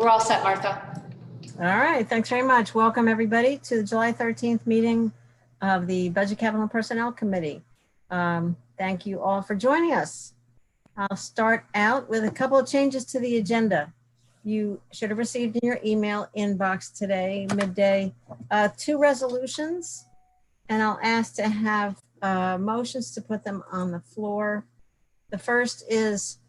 We're all set, Martha. All right, thanks very much. Welcome everybody to the July 13th meeting of the Budget, Capital and Personnel Committee. Thank you all for joining us. I'll start out with a couple of changes to the agenda. You should have received in your email inbox today, midday, 2 resolutions, and I'll ask to have motions to put them on the floor. The first is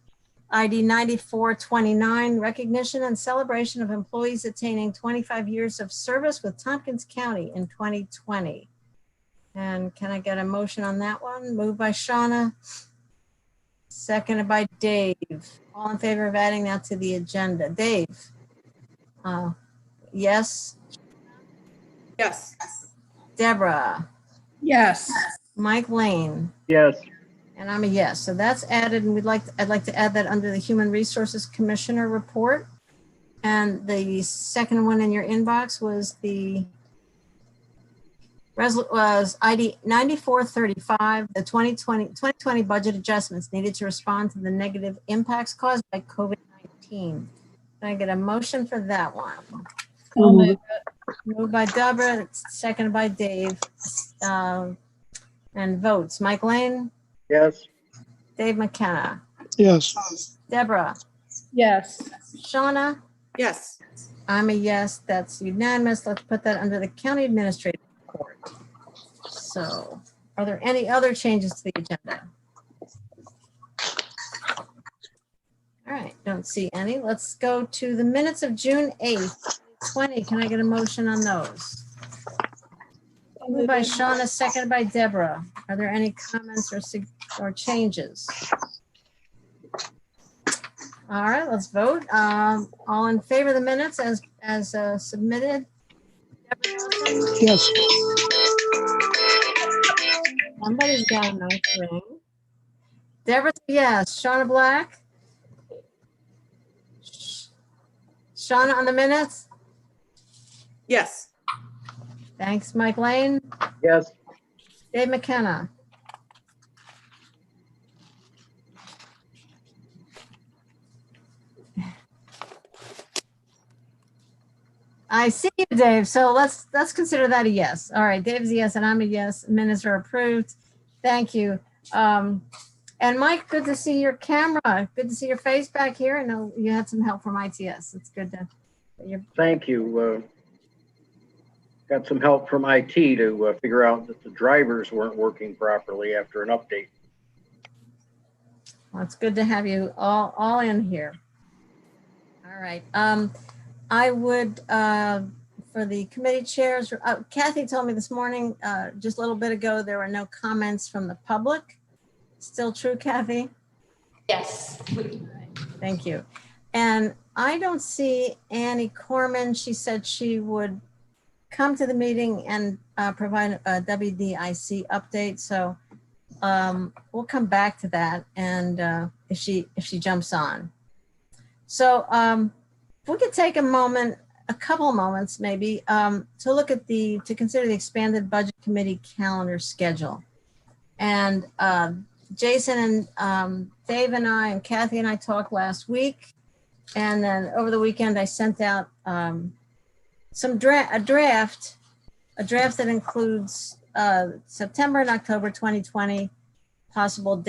ID 9429, recognition and celebration of employees attaining 25 years of service with Tompkins County in 2020. And can I get a motion on that one? Moved by Shauna, seconded by Dave. All in favor of adding that to the agenda? Dave? Yes? Yes. Deborah? Yes. Mike Lane? Yes. And I'm a yes. So that's added, and I'd like to add that under the Human Resources Commissioner report. And the second one in your inbox was ID 9435, the 2020 budget adjustments needed to respond to the negative impacts caused by COVID-19. Can I get a motion for that one? Moved by Deborah, seconded by Dave. And votes. Mike Lane? Yes. Dave McKenna? Yes. Deborah? Yes. Shauna? Yes. I'm a yes. That's unanimous. Let's put that under the county administrative report. So, are there any other changes to the agenda? All right, don't see any. Let's go to the minutes of June 8th, 2020. Can I get a motion on those? Moved by Shauna, seconded by Deborah. Are there any comments or changes? All right, let's vote. All in favor of the minutes as submitted? Yes. Somebody's got a nice ring. Deborah, yes. Shauna Black? Shauna on the minutes? Yes. Thanks, Mike Lane. Yes. Dave McKenna. I see you, Dave. So let's consider that a yes. All right, Dave's a yes, and I'm a yes. Minutes are approved. Thank you. And Mike, good to see your camera. Good to see your face back here. I know you had some help from ITS. It's good to. Thank you. Got some help from IT to figure out that the drivers weren't working properly after an update. Well, it's good to have you all in here. All right. I would, for the committee chairs, Kathy told me this morning, just a little bit ago, there were no comments from the public. Still true, Kathy? Yes. Thank you. And I don't see Annie Corman. She said she would come to the meeting and provide a WDIC update. So we'll come back to that, and if she jumps on. So if we could take a couple of moments maybe, to look at to consider the expanded budget committee calendar schedule. And Jason and Dave and I and Kathy and I talked last week. And then over the weekend, I sent out a draft that includes September and October 2020 possible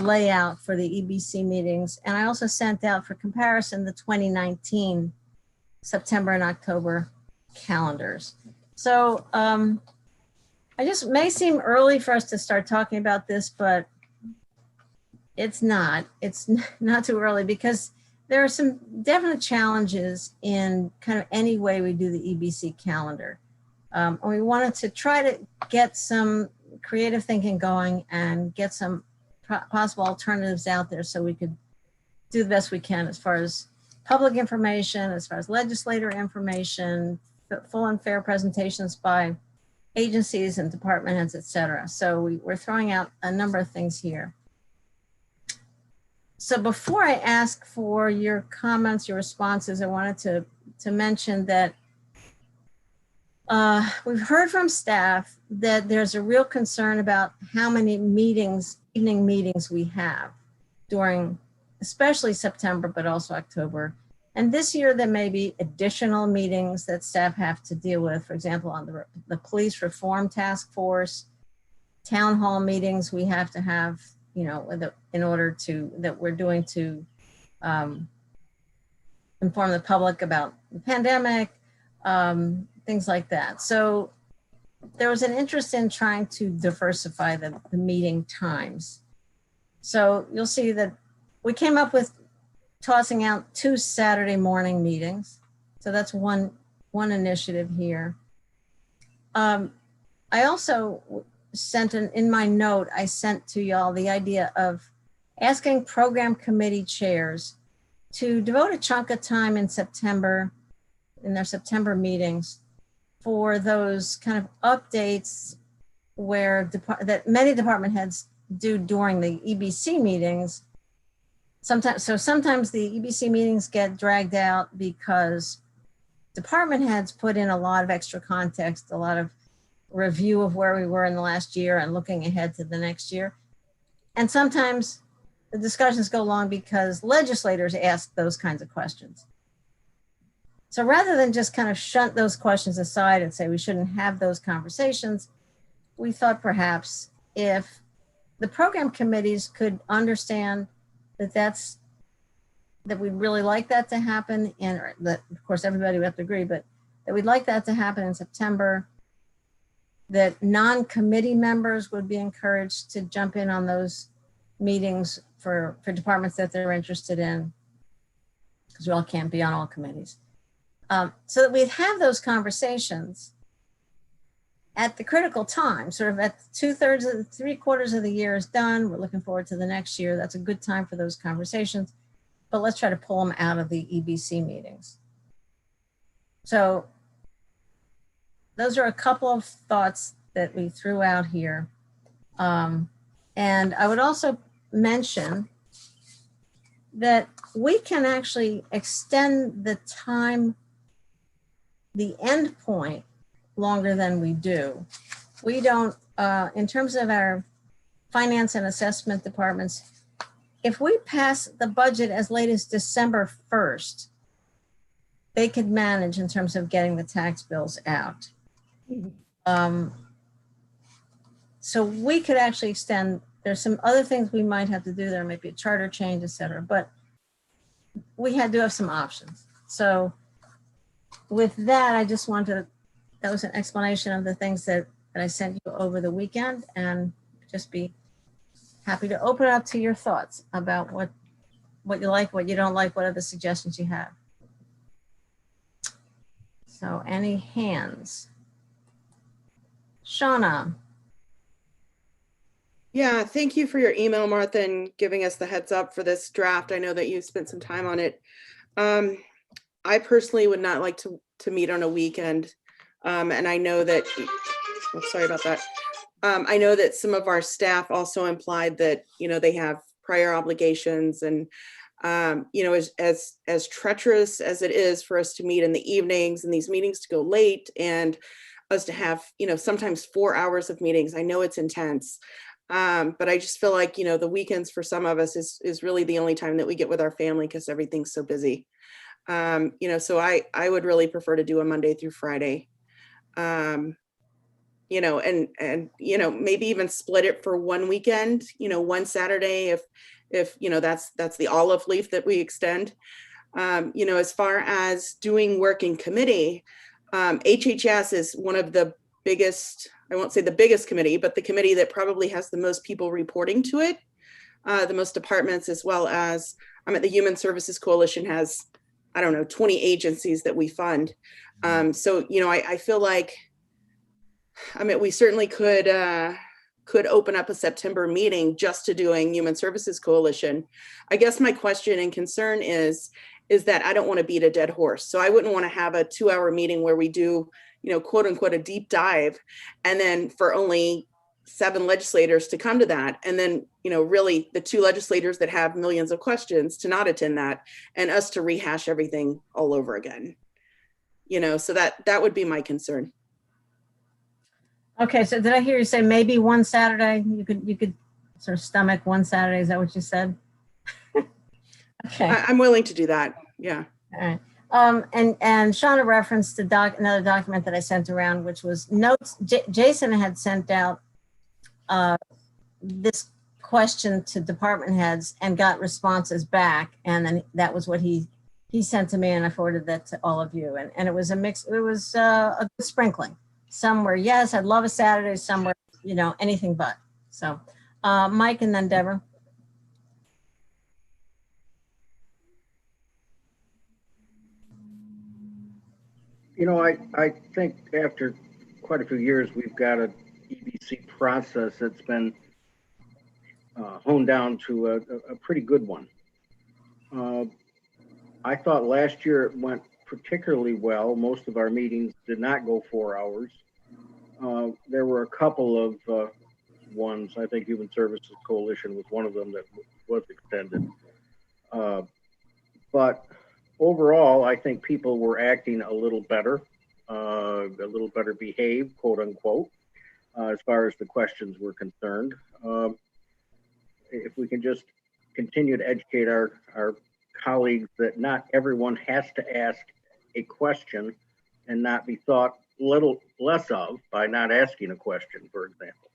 layout for the EBC meetings. And I also sent out for comparison the 2019 September and October calendars. So I just may seem early for us to start talking about this, but it's not too early, because there are some definite challenges in kind of any way we do the EBC calendar. And we wanted to try to get some creative thinking going and get some possible alternatives out there so we could do the best we can as far as public information, as far as legislator information, full and fair presentations by agencies and department heads, et cetera. So we're throwing out a number of things here. So before I ask for your comments, your responses, I wanted to mention that we've heard from staff that there's a real concern about how many evening meetings we have during, especially September, but also October. And this year, there may be additional meetings that staff have to deal with. For example, on the Police Reform Task Force, town hall meetings we have to have, you know, in order to, that we're doing to inform the public about the pandemic, things like that. So there was an interest in trying to diversify the meeting times. So you'll see that we came up with tossing out 2 Saturday morning meetings. So that's one initiative here. I also sent in my note, I sent to y'all the idea of asking program committee chairs to devote a chunk of time in September, in their September meetings, for those kind of updates where that many department heads do during the EBC meetings. Sometimes the EBC meetings get dragged out because department heads put in a lot of extra context, a lot of review of where we were in the last year and looking ahead to the next year. And sometimes the discussions go long because legislators ask those kinds of questions. So rather than just kind of shunt those questions aside and say we shouldn't have those conversations, we thought perhaps if the program committees could understand that we'd really like that to happen, and that of course everybody would have to agree, but that we'd like that to happen in September, that non-committee members would be encouraged to jump in on those meetings for departments that they're interested in, because we all can't be on all committees. So that we'd have those conversations at the critical time, sort of at 3/4 of the year is done. We're looking forward to the next year. That's a good time for those conversations, but let's try to pull them out of the EBC meetings. So those are a couple of thoughts that we threw out here. And I would also mention that we can actually extend the time, the end point, longer than we do. We don't, in terms of our finance and assessment departments, if we pass the budget as late as December 1st, they could manage in terms of getting the tax bills out. So we could actually extend, there's some other things we might have to do. There might be a charter change, et cetera, but we do have some options. So with that, I just wanted to, that was an explanation of the things that I sent you over the weekend, and just be happy to open it up to your thoughts about what you like, what you don't like, what are the suggestions you have. So any hands? Shauna. Yeah, thank you for your email, Martha, and giving us the heads up for this draft. I know that you spent some time on it. I personally would not like to meet on a weekend. And I know that, oh, sorry about that. I know that some of our staff also implied that, you know, they have prior obligations, and, you know, as treacherous as it is for us to meet in the evenings and these meetings to go late, and us to have, you know, sometimes 4 hours of meetings. I know it's intense. But I just feel like, you know, the weekends for some of us is really the only time that we get with our family because everything's so busy. You know, so I would really prefer to do a Monday through Friday. You know, and, you know, maybe even split it for one weekend, you know, one Saturday, if, you know, that's the olive leaf that we extend. You know, as far as doing work in committee, HHS is one of the biggest, I won't say the biggest committee, but the committee that probably has the most people reporting to it, the most departments, as well as the Human Services Coalition has, I don't know, 20 agencies that we fund. So, you know, I feel like, we certainly could open up a September meeting just to doing Human Services Coalition. I guess my question and concern is that I don't want to beat a dead horse. So I wouldn't want to have a 2-hour meeting where we do, you know, quote unquote, a deep dive, and then for only 7 legislators to come to that. And then, you know, really the 2 legislators that have millions of questions to not attend that, and us to rehash everything all over again. You know, so that would be my concern. Okay, so did I hear you say maybe one Saturday? You could sort of stomach one Saturday, is that what you said? Okay. I'm willing to do that. Yeah. All right. And Shauna referenced to another document that I sent around, which was notes. Jason had sent out this question to department heads and got responses back. And then that was what he sent to me, and I forwarded that to all of you. And it was a mix. It was a good sprinkling. Some were, yes, I'd love a Saturday. Some were, anything but. So Mike and then Deborah. I think after quite a few years, we've got an EBC process that's been honed down to a pretty good one. I thought last year it went particularly well. Most of our meetings did not go 4 hours. There were a couple of ones. I think Human Services Coalition was one of them that was extended. But overall, I think people were acting a little better behaved, quote unquote, as far as the questions were concerned. If we can just continue to educate our colleagues that not everyone has to ask a question and not be thought little less of by not asking a question, for example.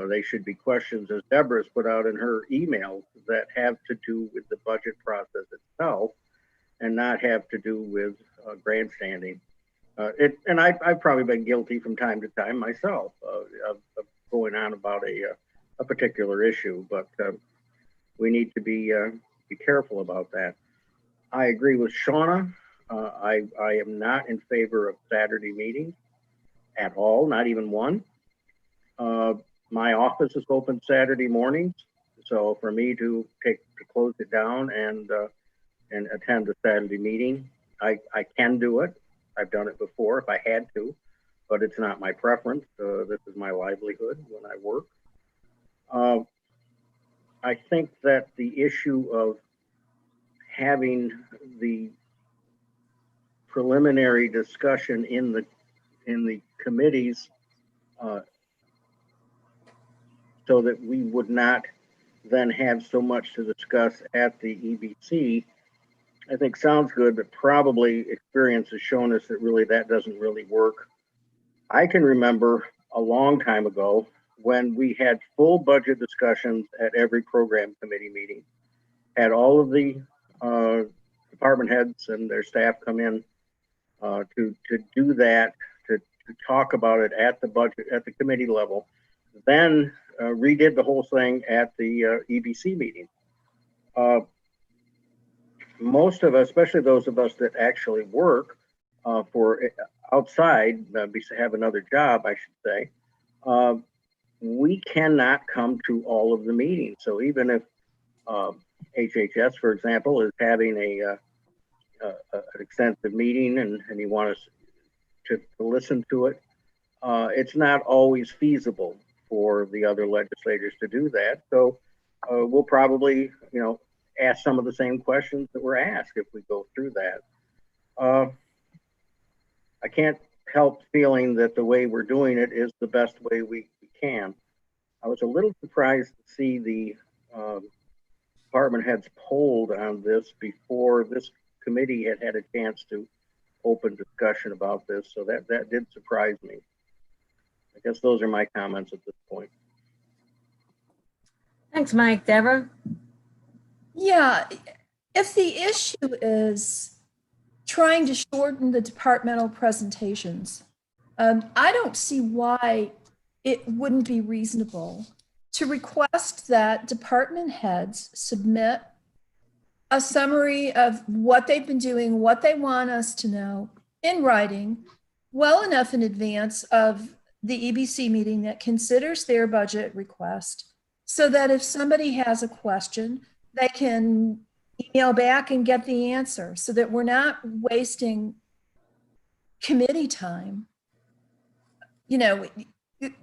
They should be questions, as Deborah's put out in her email, that have to do with the budget process itself and not have to do with grandstanding. And I've probably been guilty from time to time myself of going on about a particular issue, but we need to be careful about that. I agree with Shauna. I am not in favor of Saturday meetings at all, not even one. My office is open Saturday mornings, so for me to close it down and attend a Saturday meeting, I can do it. I've done it before if I had to, but it's not my preference. This is my livelihood when I work. I think that the issue of having the preliminary discussion in the committees so that we would not then have so much to discuss at the EBC, I think sounds good, but probably experience has shown us that really that doesn't really work. I can remember a long time ago when we had full budget discussions at every program committee meeting, had all of the department heads and their staff come in to do that, to talk about it at the committee level, then redid the whole thing at the EBC meeting. Most of us, especially those of us that actually work for outside, have another job, I should say, we cannot come to all of the meetings. So even if HHS, for example, is having an extensive meeting and you want us to listen to it, it's not always feasible for the other legislators to do that. So we'll probably, ask some of the same questions that were asked if we go through that. I can't help feeling that the way we're doing it is the best way we can. I was a little surprised to see the department heads polled on this before this committee had a chance to open discussion about this. So that did surprise me. I guess those are my comments at this point. Thanks, Mike. Deborah? Yeah, if the issue is trying to shorten the departmental presentations, I don't see why it wouldn't be reasonable to request that department heads submit a summary of what they've been doing, what they want us to know in writing, well enough in advance of the EBC meeting that considers their budget request, so that if somebody has a question, they can email back and get the answer, so that we're not wasting committee time,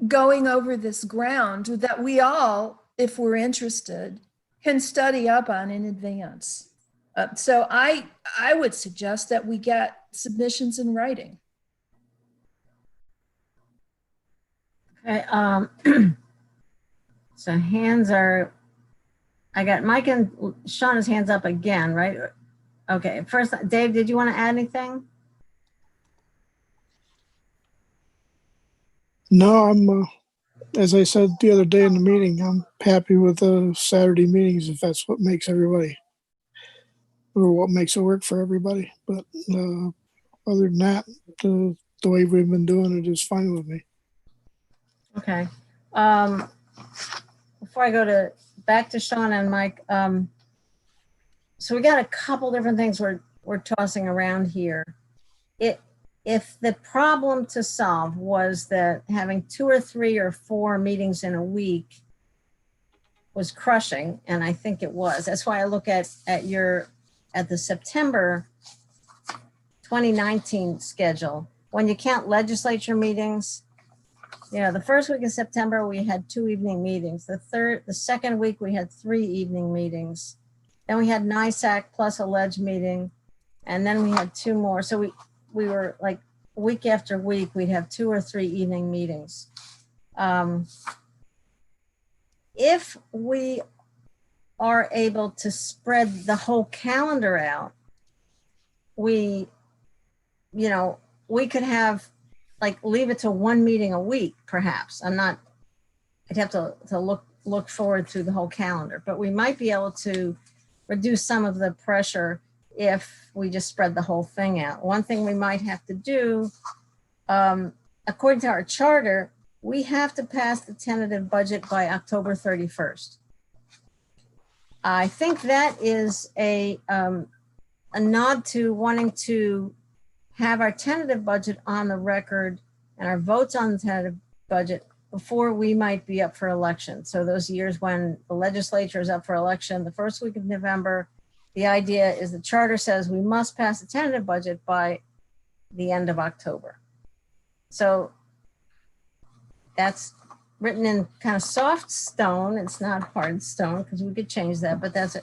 going over this ground that we all, if we're interested, can study up on in advance. So I would suggest that we get submissions in writing. Okay, so I got Mike and Shauna's hands up again, right? Okay, first, Dave, did you want to add anything? No, as I said the other day in the meeting, I'm happy with the Saturday meetings if that's what makes everybody, or what makes it work for everybody. But other than that, the way we've been doing it is fine with me. Okay. Before I go back to Sean and Mike, so we got a couple different things we're tossing around here. If the problem to solve was that having 2 or 3 or 4 meetings in a week was crushing, and I think it was. That's why I look at the September 2019 schedule. When you count legislature meetings, the first week of September we had 2 evening meetings. The second week we had 3 evening meetings. Then we had NISAC plus a ledge meeting, and then we had 2 more. So we were like week after week, we'd have 2 or 3 evening meetings. If we are able to spread the whole calendar out, we could have, like, leave it to 1 meeting a week, perhaps. I'd have to look forward through the whole calendar, but we might be able to reduce some of the pressure if we just spread the whole thing out. One thing we might have to do, according to our charter, we have to pass the tentative budget by October 31st. I think that is a nod to wanting to have our tentative budget on the record and our votes on the tentative budget before we might be up for election. So those years when the legislature is up for election, the first week of November, the idea is the charter says we must pass the tentative budget by the end of October. So that's written in kind of soft stone. It's not hard stone because we could change that, but that's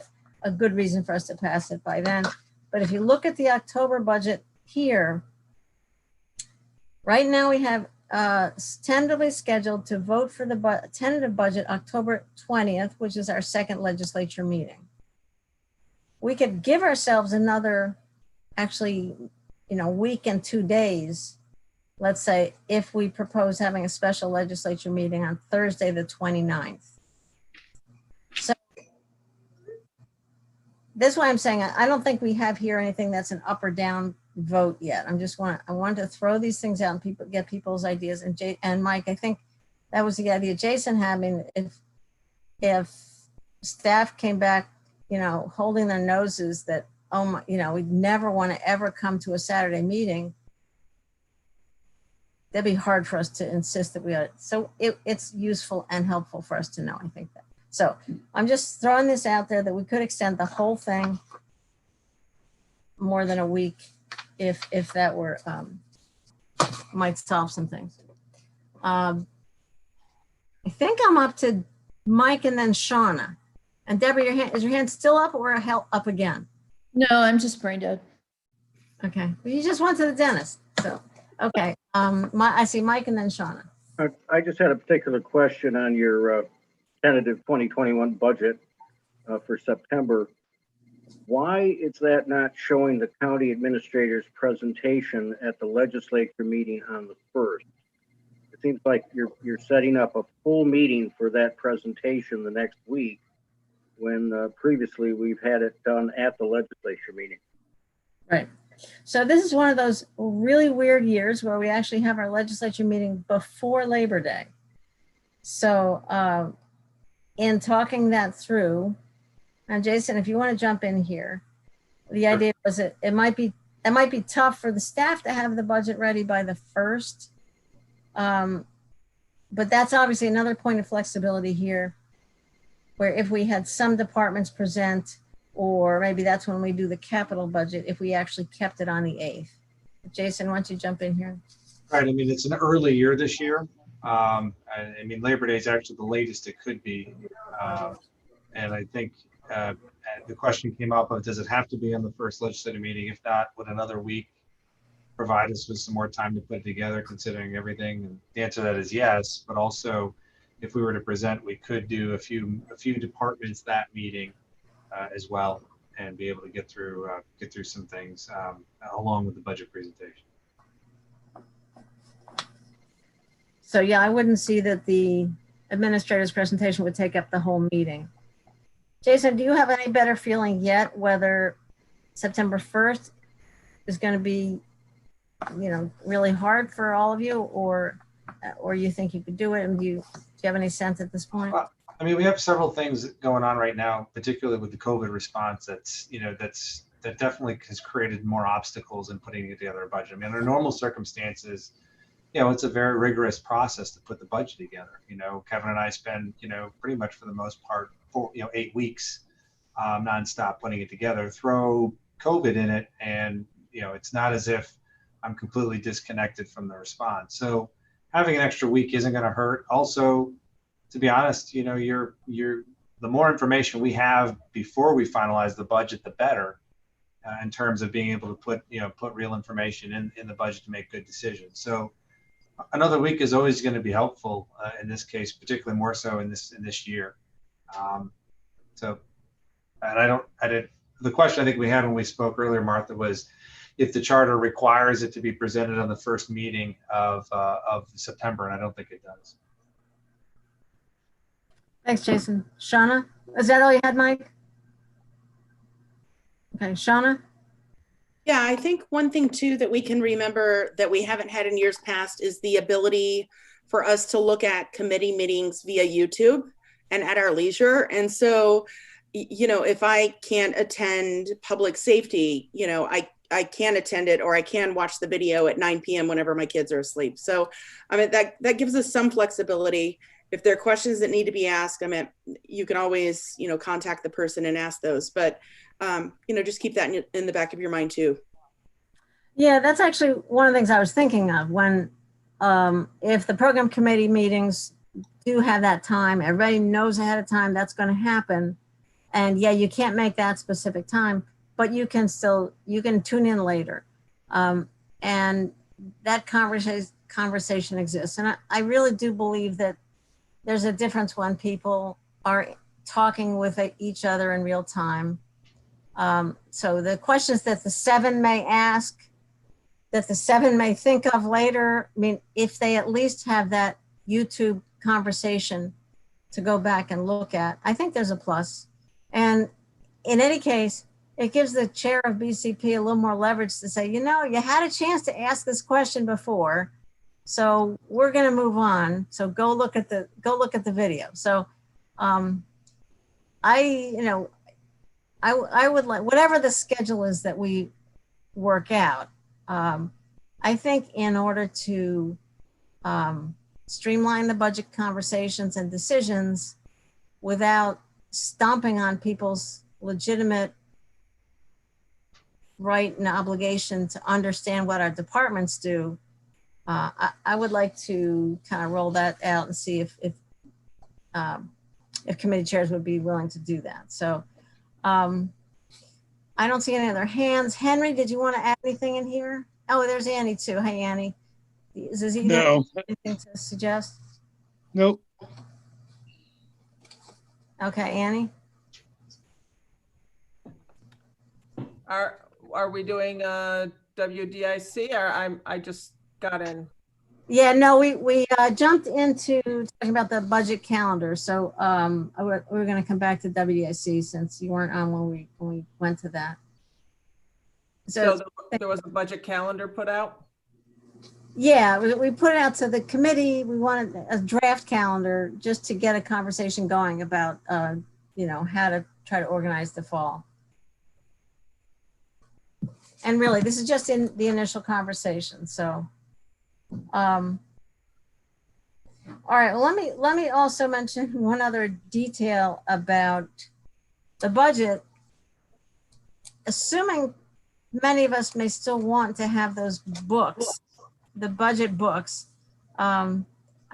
a good reason for us to pass it by then. But if you look at the October budget here, right now we have tentatively scheduled to vote for the tentative budget October 20th, which is our second legislature meeting. We could give ourselves another, actually, week and 2 days, let's say, if we propose having a special legislature meeting on Thursday, the 29th. So that's why I'm saying I don't think we have here anything that's an up or down vote yet. I want to throw these things out and get people's ideas. And Mike, I think that was the idea Jason had. I mean, if staff came back, holding their noses that, we'd never want to ever come to a Saturday meeting, that'd be hard for us to insist that we are. So it's useful and helpful for us to know, I think that. So I'm just throwing this out there that we could extend the whole thing more than a week if that were, might solve some things. I think I'm up to Mike and then Shauna. And Deborah, is your hand still up or up again? No, I'm just brain dead. Okay, well, you just went to the dentist, so, okay. I see Mike and then Shauna. I just had a particular question on your tentative 2021 budget for September. Why is that not showing the county administrator's presentation at the legislature meeting on the 1st? It seems like you're setting up a full meeting for that presentation the next week, when previously we've had it done at the legislature meeting. Right. So this is one of those really weird years where we actually have our legislature meeting before Labor Day. So in talking that through, and Jason, if you want to jump in here, the idea was it might be tough for the staff to have the budget ready by the 1st. But that's obviously another point of flexibility here, where if we had some departments present, or maybe that's when we do the capital budget, if we actually kept it on the 8th. Jason, why don't you jump in here? Right. I mean, it's an early year this year. I mean, Labor Day is actually the latest it could be. And I think the question came up of, does it have to be on the first legislative meeting? If not, would another week provide us with some more time to put it together, considering everything? And the answer to that is yes, but also if we were to present, we could do a few departments that meeting as well. and be able to get through some things along with the budget presentation. So yeah, I wouldn't see that the administrator's presentation would take up the whole meeting. Jason, do you have any better feeling yet whether September 1st is going to be, really hard for all of you, or you think you could do it? And do you have any sense at this point? I mean, we have several things going on right now, particularly with the COVID response. That definitely has created more obstacles in putting together a budget. I mean, under normal circumstances, it's a very rigorous process to put the budget together. Kevin and I spend, pretty much for the most part, 8 weeks nonstop putting it together. Throw COVID in it, and it's not as if I'm completely disconnected from the response. So having an extra week isn't going to hurt. Also, to be honest, the more information we have before we finalize the budget, the better, in terms of being able to put real information in the budget to make good decisions. So another week is always going to be helpful in this case, particularly more so in this year. The question I think we had when we spoke earlier, Martha, was if the charter requires it to be presented on the first meeting of September, and I don't think it does. Thanks, Jason. Shauna, is that all you had, Mike? Okay, Shauna? Yeah, I think one thing too that we can remember that we haven't had in years past is the ability for us to look at committee meetings via YouTube and at our leisure. And so, if I can't attend public safety, I can attend it, or I can watch the video at 9 p.m. whenever my kids are asleep. So, I mean, that gives us some flexibility. If there are questions that need to be asked, I mean, you can always, contact the person and ask those, but, just keep that in the back of your mind too. Yeah, that's actually one of the things I was thinking of when, if the program committee meetings do have that time, everybody knows ahead of time that's going to happen. And yeah, you can't make that specific time, but you can tune in later. And that conversation exists. And I really do believe that there's a difference when people are talking with each other in real time. So the questions that the 7 may ask, that the 7 may think of later, I mean, if they at least have that YouTube conversation to go back and look at, I think there's a plus. And in any case, it gives the chair of BCP a little more leverage to say, you had a chance to ask this question before, so we're going to move on. So go look at the video. So I would like, whatever the schedule is that we work out, I think in order to streamline the budget conversations and decisions without stomping on people's legitimate right and obligation to understand what our departments do, I would like to kind of roll that out and see if committee chairs would be willing to do that. So I don't see any other hands. Henry, did you want to add anything in here? Oh, there's Annie too. Hey, Annie. Does he have anything to suggest? Nope. Okay, Annie. Are we doing WDIC, or I just got in? Yeah, no, we jumped into talking about the budget calendar. So we're going to come back to WDIC since you weren't on when we went to that. So there was a budget calendar put out? Yeah, we put it out to the committee. We wanted a draft calendar just to get a conversation going about, how to try to organize the fall. And really, this is just in the initial conversation. So, all right. Well, let me also mention one other detail about the budget. Assuming many of us may still want to have those books, the budget books. I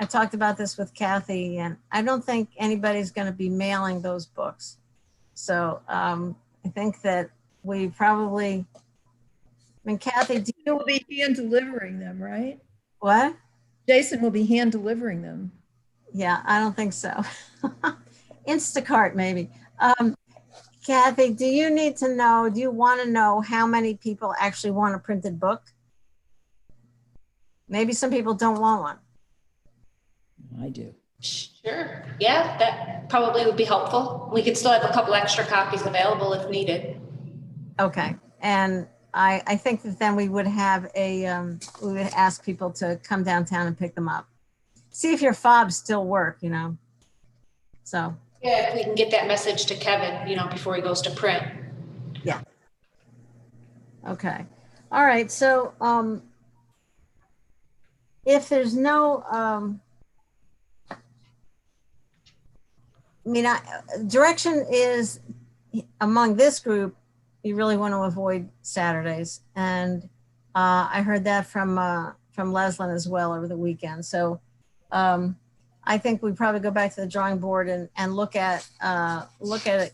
talked about this with Kathy, and I don't think anybody's going to be mailing those books. So I think that we probably, Kathy, do you Will be hand delivering them, right? what? Jason will be hand delivering them. Yeah, I don't think so. Instacart, maybe. Kathy, do you want to know how many people actually want a printed book? Maybe some people don't want one. I do. Sure. Yeah, that probably would be helpful. We could still have a couple extra copies available if needed. Okay. And I think that then we would have we would ask people to come downtown and pick them up. See if your fobs still work, So. Yeah, if we can get that message to Kevin, before he goes to print. Yeah. Okay. All right. So, if there's no, direction is among this group, you really want to avoid Saturdays. And I heard that from Leslin as well over the weekend. So I think we probably go back to the drawing board and look at a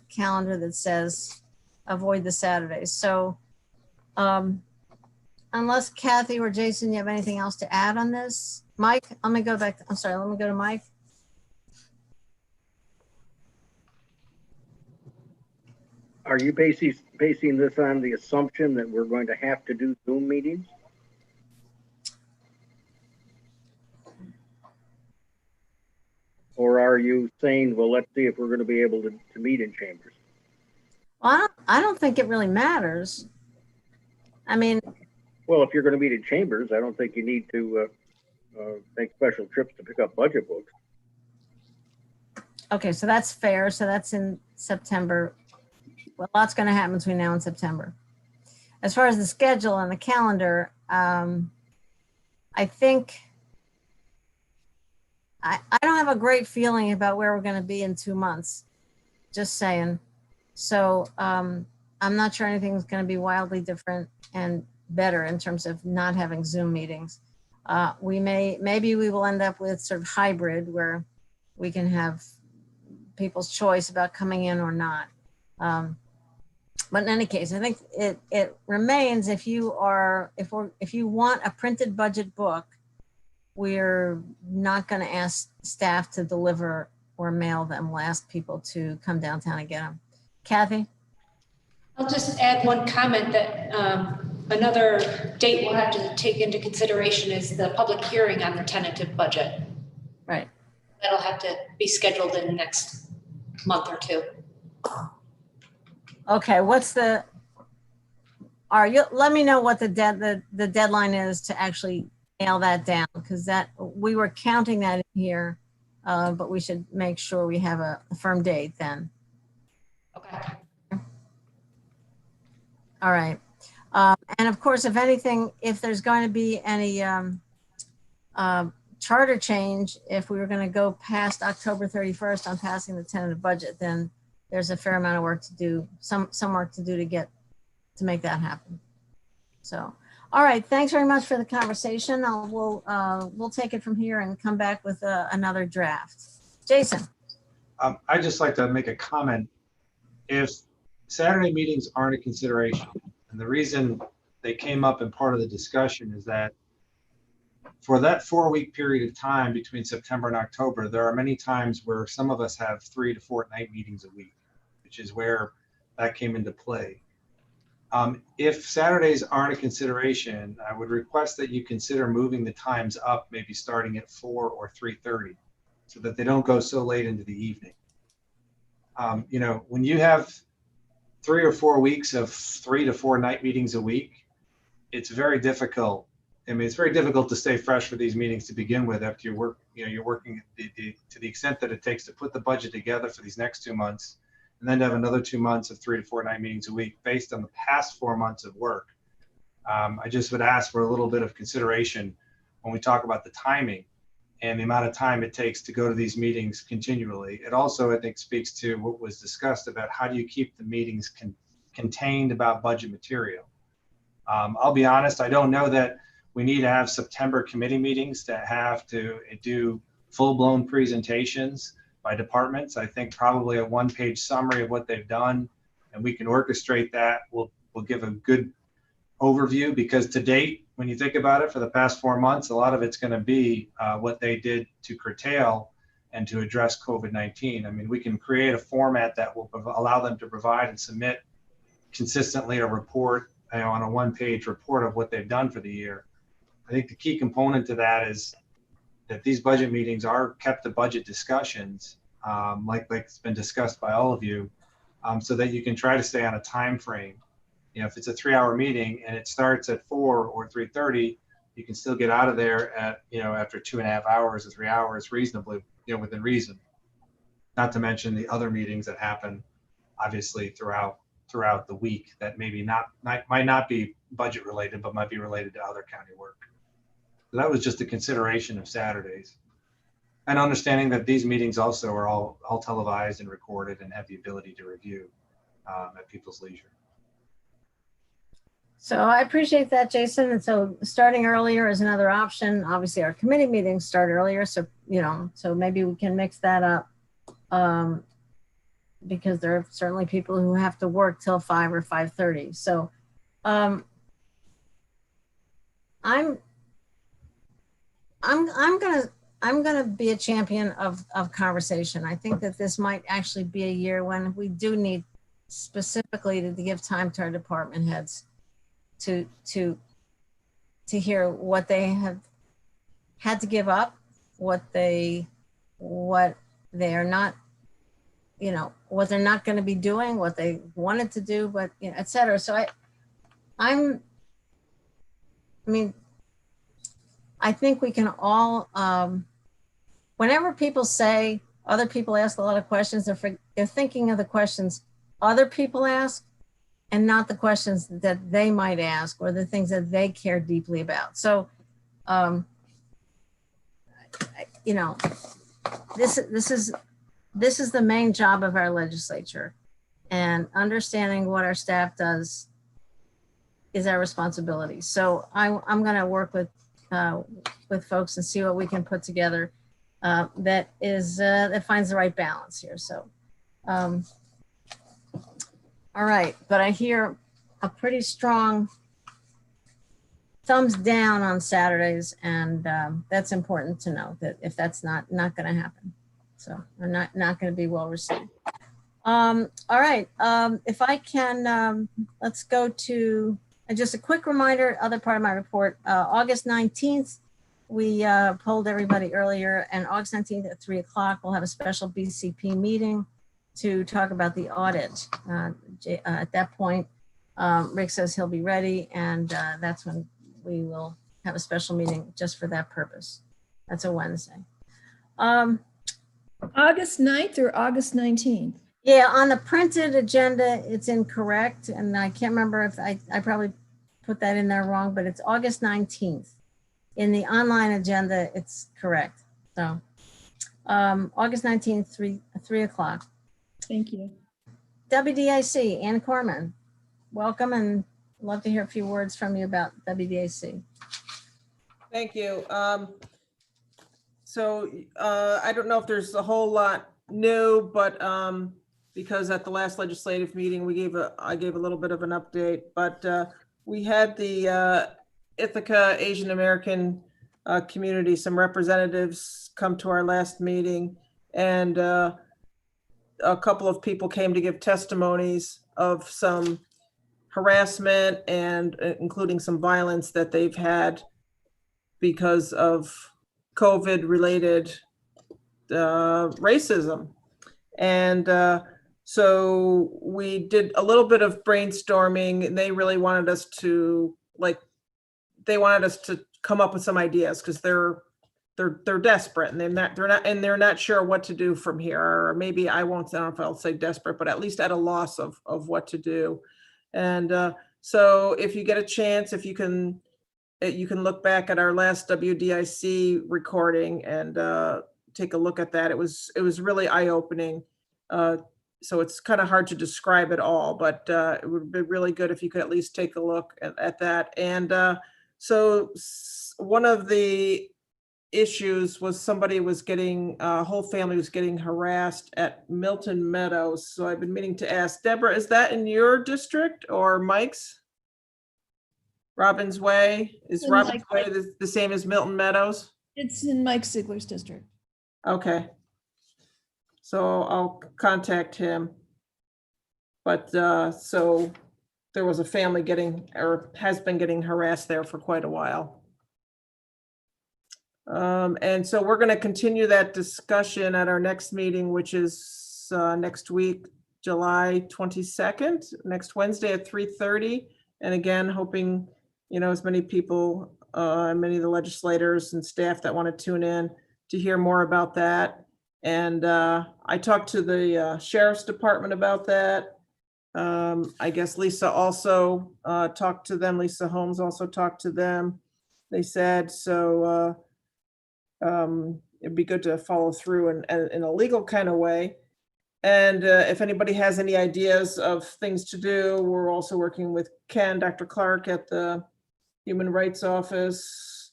calendar that says avoid the Saturdays. So unless Kathy or Jason, you have anything else to add on this? Mike, let me go to Mike. Are you basing this on the assumption that we're going to have to do Zoom meetings? Or are you saying, well, let's see if we're going to be able to meet in chambers? Well, I don't think it really matters. I mean, well, if you're going to meet in chambers, I don't think you need to make special trips to pick up budget books. Okay, so that's fair. So that's in September. Well, a lot's going to happen between now and September. As far as the schedule and the calendar, I think I don't have a great feeling about where we're going to be in 2 months. Just saying. So I'm not sure anything's going to be wildly different and better in terms of not having Zoom meetings. Maybe we will end up with sort of hybrid where we can have people's choice about coming in or not. But in any case, I think it remains if you want a printed budget book, we're not going to ask staff to deliver or mail them. We'll ask people to come downtown and get them. Kathy? I'll just add one comment that another date we'll have to take into consideration is the public hearing on the tentative budget. Right. That'll have to be scheduled in the next month or two. Okay, let me know what the deadline is to actually nail that down, because we were counting that in here, but we should make sure we have a firm date then. Okay. All right. And of course, if there's going to be any charter change, if we were going to go past October 31st on passing the tentative budget, then there's a fair amount of work to do, some work to do to make that happen. So, all right. Thanks very much for the conversation. We'll take it from here and come back with another draft. Jason. I'd just like to make a comment. If Saturday meetings aren't a consideration, and the reason they came up in part of the discussion is that for that 4-week period of time between September and October, there are many times where some of us have 3 to 4 night meetings a week, which is where that came into play. If Saturdays aren't a consideration, I would request that you consider moving the times up, maybe starting at 4 or 3:30, so that they don't go so late into the evening. When you have 3 or 4 weeks of 3 to 4 night meetings a week, it's very difficult. It's very difficult to stay fresh for these meetings to begin with after you're working to the extent that it takes to put the budget together for these next 2 months, and then to have another 2 months of 3 to 4 night meetings a week based on the past 4 months of work. I just would ask for a little bit of consideration when we talk about the timing and the amount of time it takes to go to these meetings continually. It also, I think, speaks to what was discussed about how do you keep the meetings contained about budget material. I'll be honest, I don't know that we need to have September committee meetings to have to do full-blown presentations by departments. I think probably a 1-page summary of what they've done, and we can orchestrate that. We'll give a good overview, because to date, when you think about it, for the past 4 months, a lot of it's going to be what they did to curtail and to address COVID-19. I mean, we can create a format that will allow them to provide and submit consistently a report, on a one-page report of what they've done for the year. I think the key component to that is that these budget meetings are kept to budget discussions, like it's been discussed by all of you, so that you can try to stay on a time frame. If it's a 3-hour meeting and it starts at 4 or 3:30, you can still get out of there at, after 2.5 hours or 3 hours reasonably, within reason. Not to mention the other meetings that happen, obviously, throughout the week that maybe might not be budget related, but might be related to other county work. So that was just a consideration of Saturdays, and understanding that these meetings also are all televised and recorded and have the ability to review at people's leisure. So I appreciate that, Jason. And so starting earlier is another option. Obviously, our committee meetings start earlier, so so maybe we can mix that up, because there are certainly people who have to work till 5 or 5:30. So I'm gonna be a champion of conversation. I think that this might actually be a year when we do need specifically to give time to our department heads to hear what they have had to give up, what they are not, what they're not going to be doing, what they wanted to do, but et cetera. So I think we can all, whenever people say other people ask a lot of questions, they're thinking of the questions other people ask and not the questions that they might ask or the things that they care deeply about. So, this is the main job of our legislature, and understanding what our staff does is our responsibility. So I'm going to work with folks and see what we can put together that finds the right balance here. So, all right, but I hear a pretty strong thumbs down on Saturdays, and that's important to know that if that's not going to happen, so we're not going to be well received. All right, if I can, let's go to just a quick reminder. Other part of my report, August 19th, we polled everybody earlier, and August 19th at 3 o'clock, we'll have a special BCP meeting to talk about the audit. At that point, Rick says he'll be ready, and that's when we will have a special meeting just for that purpose. That's a Wednesday. August 9th or August 19th? Yeah, on the printed agenda, it's incorrect, and I can't remember if I probably put that in there wrong, but it's August 19th. In the online agenda, it's correct. So August 19th, 3 o'clock. Thank you. WDIC, Ann Corman, welcome, and love to hear a few words from you about WDIC. Thank you. So I don't know if there's a whole lot new, but because at the last legislative meeting, I gave a little bit of an update, but we had the Ithaca Asian American community, some representatives come to our last meeting, and a couple of people came to give testimonies of some harassment and including some violence that they've had because of COVID related racism. And so we did a little bit of brainstorming, and they really wanted us to come up with some ideas because they're desperate, and they're not sure what to do from here. Or maybe I don't know if I'll say desperate, but at least at a loss of what to do. And so if you get a chance, if you can look back at our last WDIC recording and take a look at that. It was really eye-opening. So it's kind of hard to describe it all, but it would be really good if you could at least take a look at that. And so one of the issues was a whole family was getting harassed at Milton Meadows. So I've been meaning to ask, Deborah, is that in your district or Mike's? Robbins Way? Is Robbins Way the same as Milton Meadows? It's in Mike Ziegler's district. Okay. So I'll contact him. But so there was a family getting, or has been getting harassed there for quite a while. And so we're going to continue that discussion at our next meeting, which is next week, July 22nd, next Wednesday at 3:30. And again, hoping, as many people, many of the legislators and staff that want to tune in to hear more about that. And I talked to the Sheriff's Department about that. I guess Lisa also talked to them. Lisa Holmes also talked to them. They said, so it'd be good to follow through in a legal kind of way. And if anybody has any ideas of things to do, we're also working with Ken, Dr. Clark at the Human Rights Office.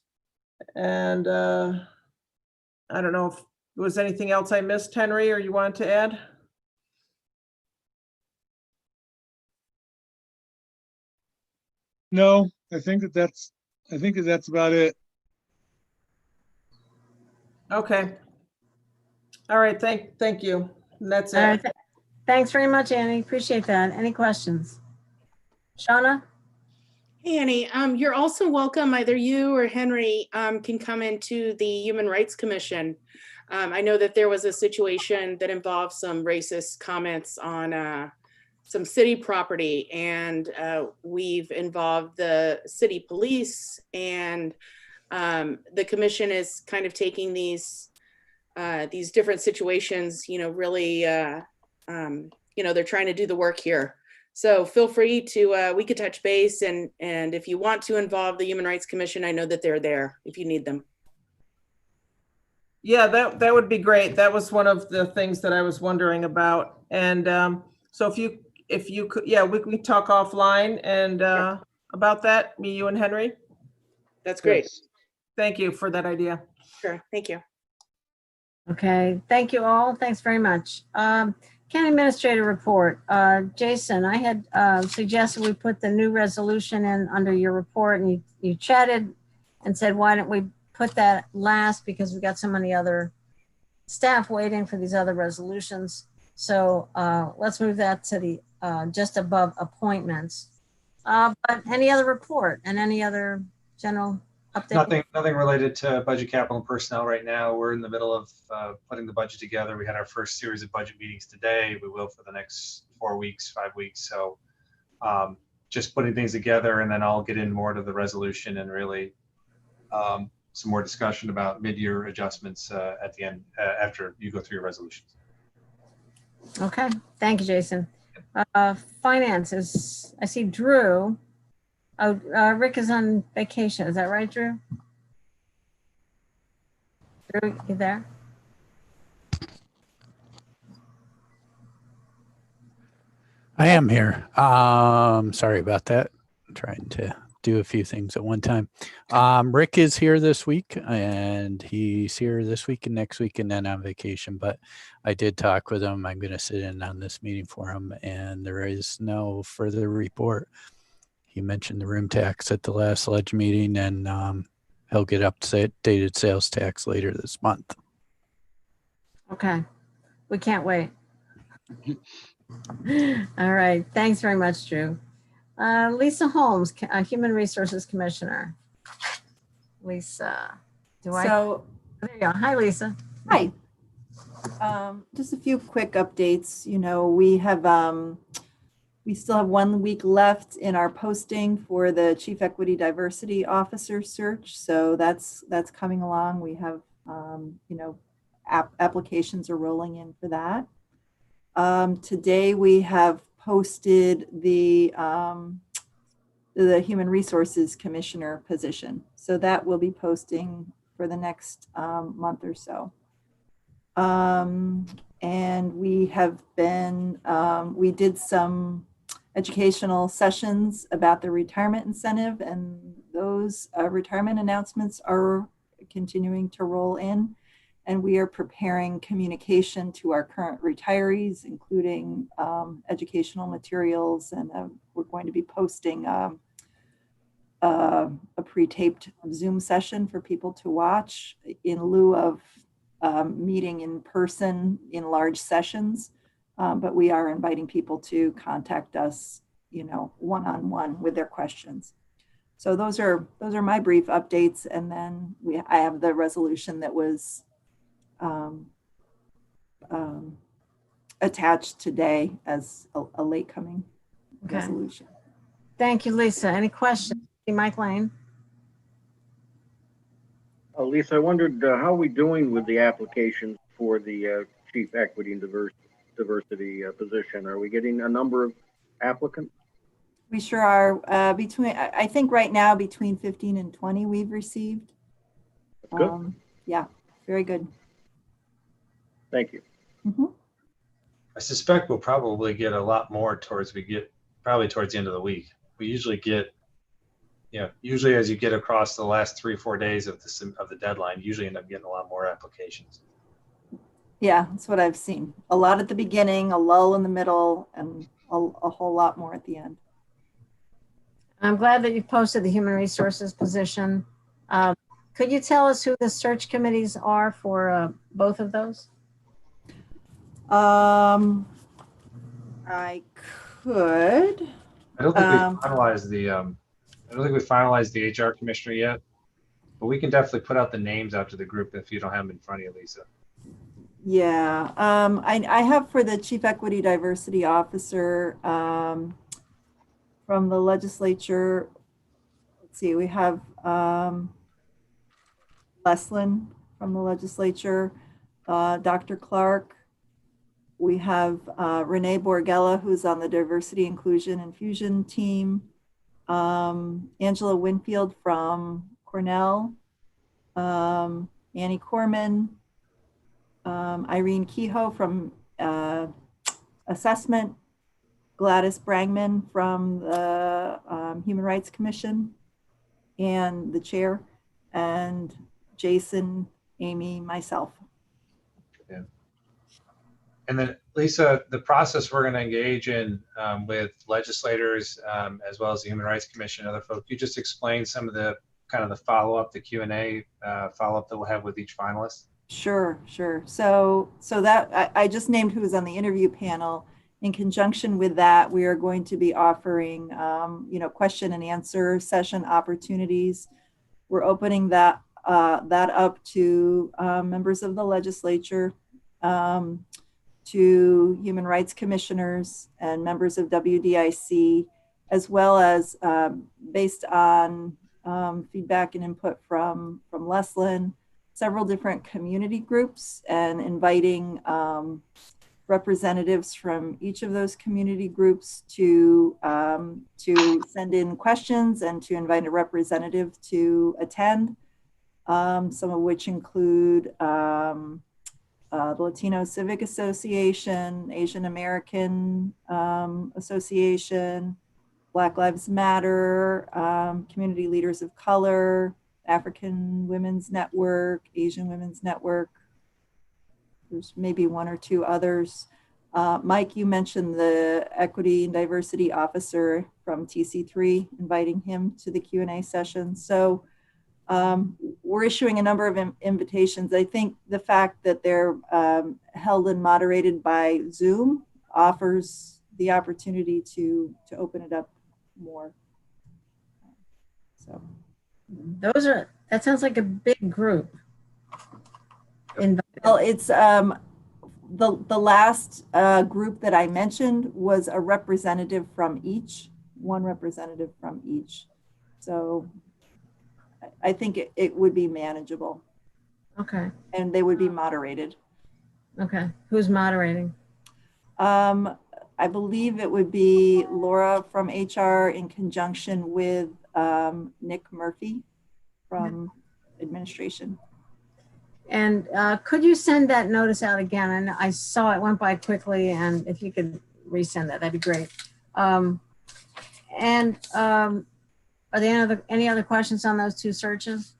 And I don't know if there was anything else I missed, Henry, or you wanted to add? No, I think that's about it. Okay. All right, thank you. And that's All right, it. thanks very much, Annie. Appreciate that. Any questions? Shauna? Hey, Annie, you're also welcome. Either you or Henry can come into the Human Rights Commission. I know that there was a situation that involved some racist comments on some city property, and we've involved the city police, and the commission is kind of taking these different situations, really, they're trying to do the work here. So feel free to, we could touch base, and if you want to involve the Human Rights Commission, I know that they're there if you need them. Yeah, that would be great. That was one of the things that I was wondering about. And so if you could, yeah, we can talk offline and about that, me, you, and Henry. That's great. Yes. Thank you for that idea. Sure. Thank you. Okay, thank you all. Thanks very much. County Administrator report. Jason, I had suggested we put the new resolution in under your report, and you chatted and said, why don't we put that last, because we got so many other staff waiting for these other resolutions. So let's move that to the just above appointments. But any other report and any other general update? Nothing related to budget, capital, and personnel right now. We're in the middle of putting the budget together. We had our first series of budget meetings today. We will for the next 5 weeks. So just putting things together, and then I'll get in more to the resolution and really some more discussion about mid-year adjustments at the end after you go through your resolutions. Okay, thank you, Jason. Finances, I see Drew. Oh, Rick is on vacation. Is that right, Drew? Drew, you there? I am here. Sorry about that. I'm trying to do a few things at one time. Rick is here this week, and he's here this week and next week, and then on vacation. But I did talk with him. I'm going to sit in on this meeting for him, and there is no further report. He mentioned the room tax at the last ledge meeting, and he'll get updated sales tax later this month. Okay, we can't wait. All right, thanks very much, Drew. Lisa Holmes, Human Resources Commissioner. Lisa, there you go. Hi, Lisa. Hi. Just a few quick updates. We still have 1 week left in our posting for the Chief Equity Diversity Officer search. So that's coming along. We have, applications are rolling in for that. Today we have posted the Human Resources Commissioner position. So that will be posting for the next month or so. And we have been, we did some educational sessions about the retirement incentive, and those retirement announcements are continuing to roll in. And we are preparing communication to our current retirees, including educational materials. And we're going to be posting a pre-taped Zoom session for people to watch in lieu of meeting in person in large sessions, but we are inviting people to contact us, one-on-one with their questions. So those are my brief updates, and then I have the resolution that was attached today as a late coming Okay. resolution. Thank you, Lisa. Any questions? Mike Lane? Lisa, I wondered how are we doing with the applications for the Chief Equity and Diversity position? Are we getting a number of applicants? We sure are. I think right now between 15 and 20 we've received. That's good. Yeah, very good. Thank you. Mhm. I suspect we'll probably get a lot more towards the end of the week. We usually get, usually as you get across the last 3 or 4 days of the deadline, you usually end up getting a lot more applications. Yeah, that's what I've seen. A lot at the beginning, a lull in the middle, and a whole lot more at the end. I'm glad that you posted the human resources position. Could you tell us who the search committees are for both of those? I could. I don't think we finalized the HR commissioner yet, but we can definitely put out the names out to the group if you don't have them in front of you, Lisa. Yeah, I have for the Chief Equity Diversity Officer from the legislature. Let's see, we have Leslin from the legislature, Dr. Clark. We have Renee Borgella, who's on the Diversity, Inclusion, and Fusion team. Angela Winfield from Cornell. Annie Corman. Irene Kehoe from Assessment. Gladys Brangman from the Human Rights Commission and the chair, and Jason, Amy, myself. Yeah. And then Lisa, the process we're going to engage in with legislators as well as the Human Rights Commission and other folks, you just explain some of the kind of the follow-up, the Q&A follow-up that we'll have with each finalist. Sure. So that I just named who was on the interview panel. In conjunction with that, we are going to be offering, question and answer session opportunities. We're opening that up to members of the legislature, to human rights commissioners and members of WDIC, as well as based on feedback and input from Leslin, several different community groups, and inviting representatives from each of those community groups to send in questions and to invite a representative to attend, some of which include the Latino Civic Association, Asian American Association, Black Lives Matter, Community Leaders of Color, African Women's Network, Asian Women's Network. There's maybe 1 or 2 others. Mike, you mentioned the Equity and Diversity Officer from TC3, inviting him to the Q&A session. So we're issuing a number of invitations. I think the fact that they're held and moderated by Zoom offers the opportunity to open it up more. So that sounds like a big group. Well, it's the last group that I mentioned was a representative from each, one representative from each. So I think it would be manageable. Okay. And they would be moderated. Okay. Who's moderating? I believe it would be Laura from HR in conjunction with Nick Murphy from administration. And could you send that notice out again? And I saw it went by quickly, and if you could resend that, that'd be great. Are there any other questions on those 2 searches?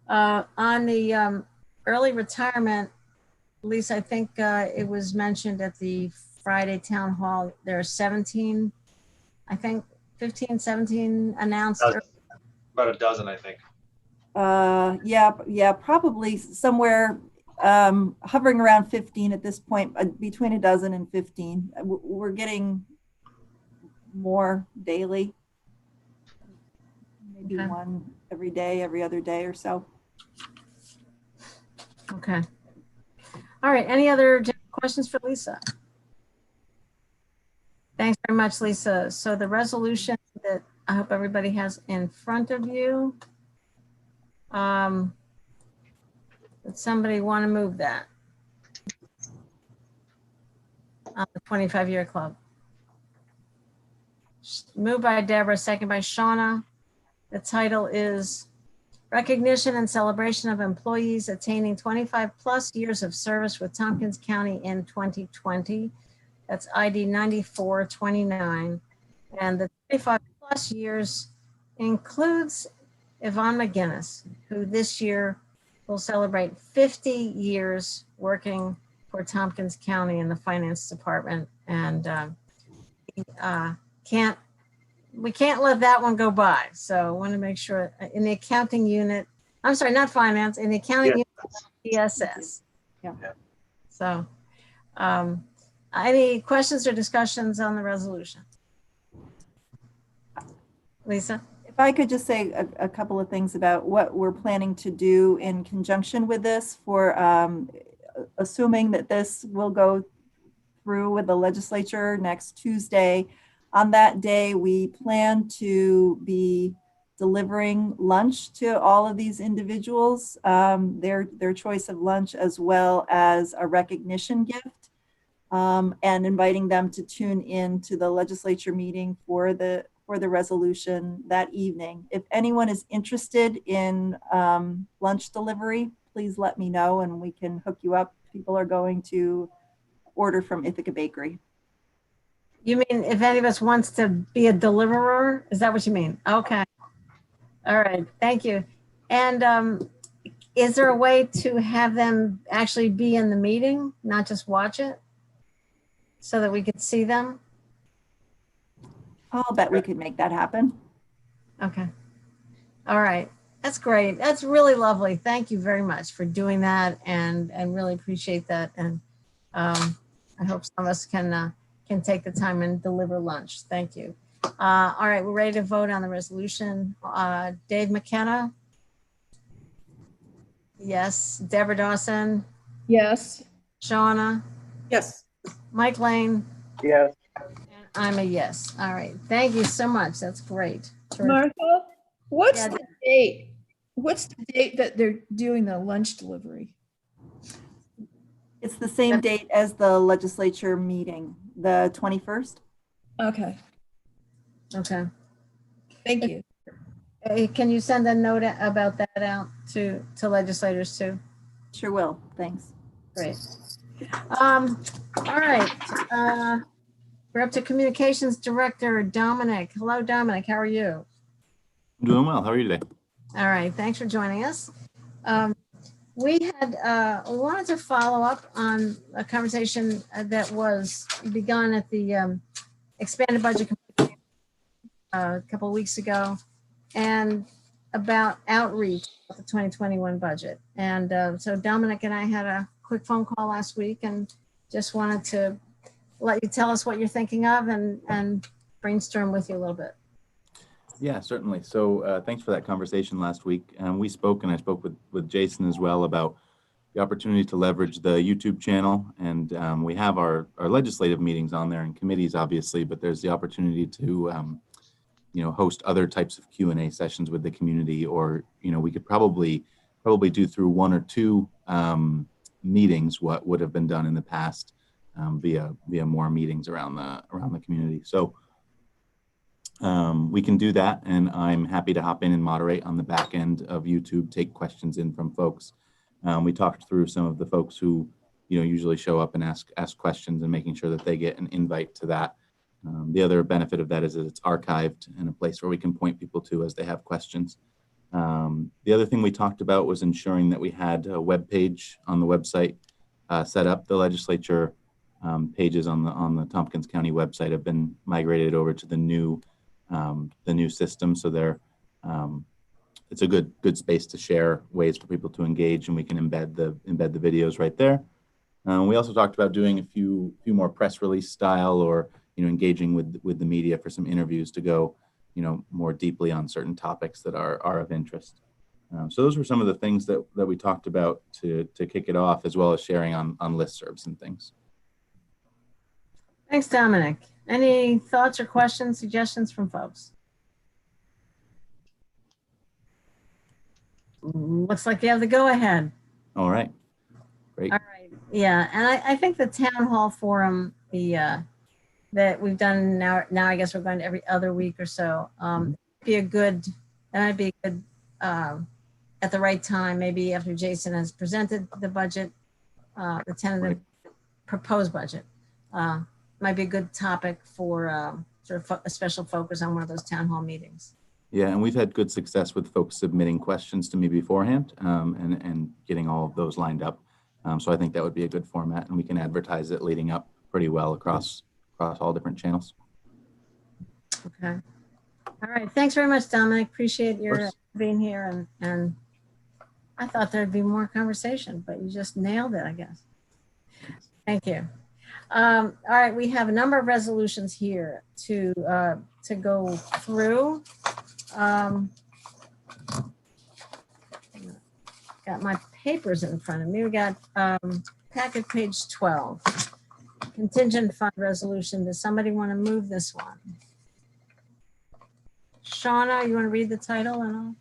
On the early retirement, Lisa, I think it was mentioned at the Friday town hall, there are 17, I think 15, 17 announced. About a dozen, I think. Yeah, probably somewhere hovering around 15 at this point, between a dozen and 15. We're getting more daily, maybe Okay. one every day, every other day or so. Okay. All right. Any other questions for Lisa? Thanks very much, Lisa. So the resolution that I hope everybody has in front of you. Does somebody want to move that? On the 25-year club. Moved by Deborah, second by Shauna. The title is Recognition and Celebration of Employees Attaining 25 plus years of service with Tompkins County in 2020. That's ID 9429. And the 25 plus years includes Yvonne McGinnis, who this year will celebrate 50 years working for Tompkins County in the finance department. And we can't let that one go by. So I want to make sure in the accounting unit, I'm sorry, not finance, in the accounting unit, PSS. Yeah. So any questions or discussions on the resolution? Lisa? If I could just say a couple of things about what we're planning to do in conjunction with this for assuming that this will go through with the legislature next Tuesday. On that day, we plan to be delivering lunch to all of these individuals, their choice of lunch, as well as a recognition gift, and inviting them to tune in to the legislature meeting for the resolution that evening. If anyone is interested in lunch delivery, please let me know and we can hook you up. People are going to order from Ithaca Bakery. You mean if any of us wants to be a deliverer? Is that what you mean? Okay. All right. Thank you. And is there a way to have them actually be in the meeting, not just watch it, so that we could see them? I'll bet we could make that happen. Okay. All right. That's great. That's really lovely. Thank you very much for doing that, and really appreciate that. And I hope some of us can take the time and deliver lunch. Thank you. All right, we're ready to vote on the resolution. Dave McKenna? Yes. Deborah Dawson? Yes. Shauna? Yes. Mike Lane? Yes. And I'm a yes. All right. Thank you so much. That's great. Terrific. Martha, what's Yeah. the date? What's the date that they're doing the lunch delivery? It's the same date as the legislature meeting, the 21st. Okay. Okay. Thank you. Hey, can you send a note about that out to legislators too? Sure will. Thanks. Great. All right. We're up to Communications Director Dominic. Hello, Dominic. How are you? I'm doing well. How are you today? All right. Thanks for joining us. We wanted to follow up on a conversation that was begun at the Expanded Budget Committee a couple of weeks ago, and about outreach of the 2021 budget. And so Dominic and I had a quick phone call last week and just wanted to let you tell us what you're thinking of and brainstorm with you a little bit. Yeah, certainly. So thanks for that conversation last week. We spoke, and I spoke with Jason as well, about the opportunity to leverage the YouTube channel. And we have our legislative meetings on there and committees, obviously, but there's the opportunity to host other types of Q&A sessions with the community, or we could probably do through one or two meetings what would have been done in the past via more meetings around the community. So we can do that, and I'm happy to hop in and moderate on the back end of YouTube, take questions in from folks. We talked through some of the folks who usually show up and ask questions, and making sure that they get an invite to that. The other benefit of that is that it's archived and a place where we can point people to as they have questions. The other thing we talked about was ensuring that we had a web page on the website set up. The legislature pages on the Tompkins County website have been migrated over to the new system, so it's a good space to share ways for people to engage, and we can embed the videos right there. We also talked about doing a few more press release style, or engaging with the media for some interviews to go more deeply on certain topics that are of interest. So those were some of the things that we talked about to kick it off, as well as sharing on listservs and things. Thanks, Dominic. Any thoughts or questions, suggestions from folks? Looks like you have the go-ahead. All right, great. All right, yeah, and I think the town hall forum, that we've done now I guess we're going to every other week or so. That might be a good at the right time, maybe after Jason has presented the budget, the tentative proposed budget. Might be a good topic for sort of a special focus on one of those town hall meetings. Yeah, and we've had good success with folks submitting questions to me beforehand, and getting all of those lined up. So I think that would be a good format, and we can advertise it leading up pretty well across all different channels. Okay. All right. Thanks very much, Dominic. Appreciate your being here. And I thought there'd be more conversation, but you just nailed it, I guess. Thank you. All right. We have a number of resolutions here to go through. Got my papers in front of me. We got packet page 12. Contingent fund resolution. Does somebody want to move this one? Shauna, you want to read the title and all?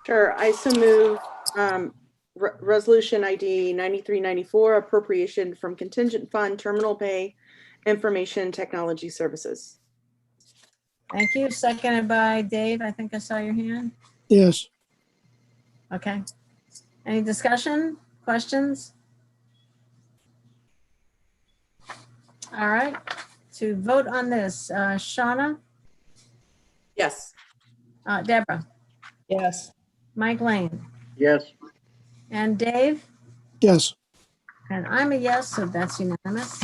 Sure, I so move resolution ID 9394, appropriation from contingent fund, terminal pay, information technology services. Thank you. Seconded by Dave. I think I saw your hand. Yes. Okay. Any discussion, questions? All right. To vote on this, Shauna, Yes. Deborah, Yes. Mike Lane, Yes. and Dave, Yes. and I'm a yes, so that's unanimous.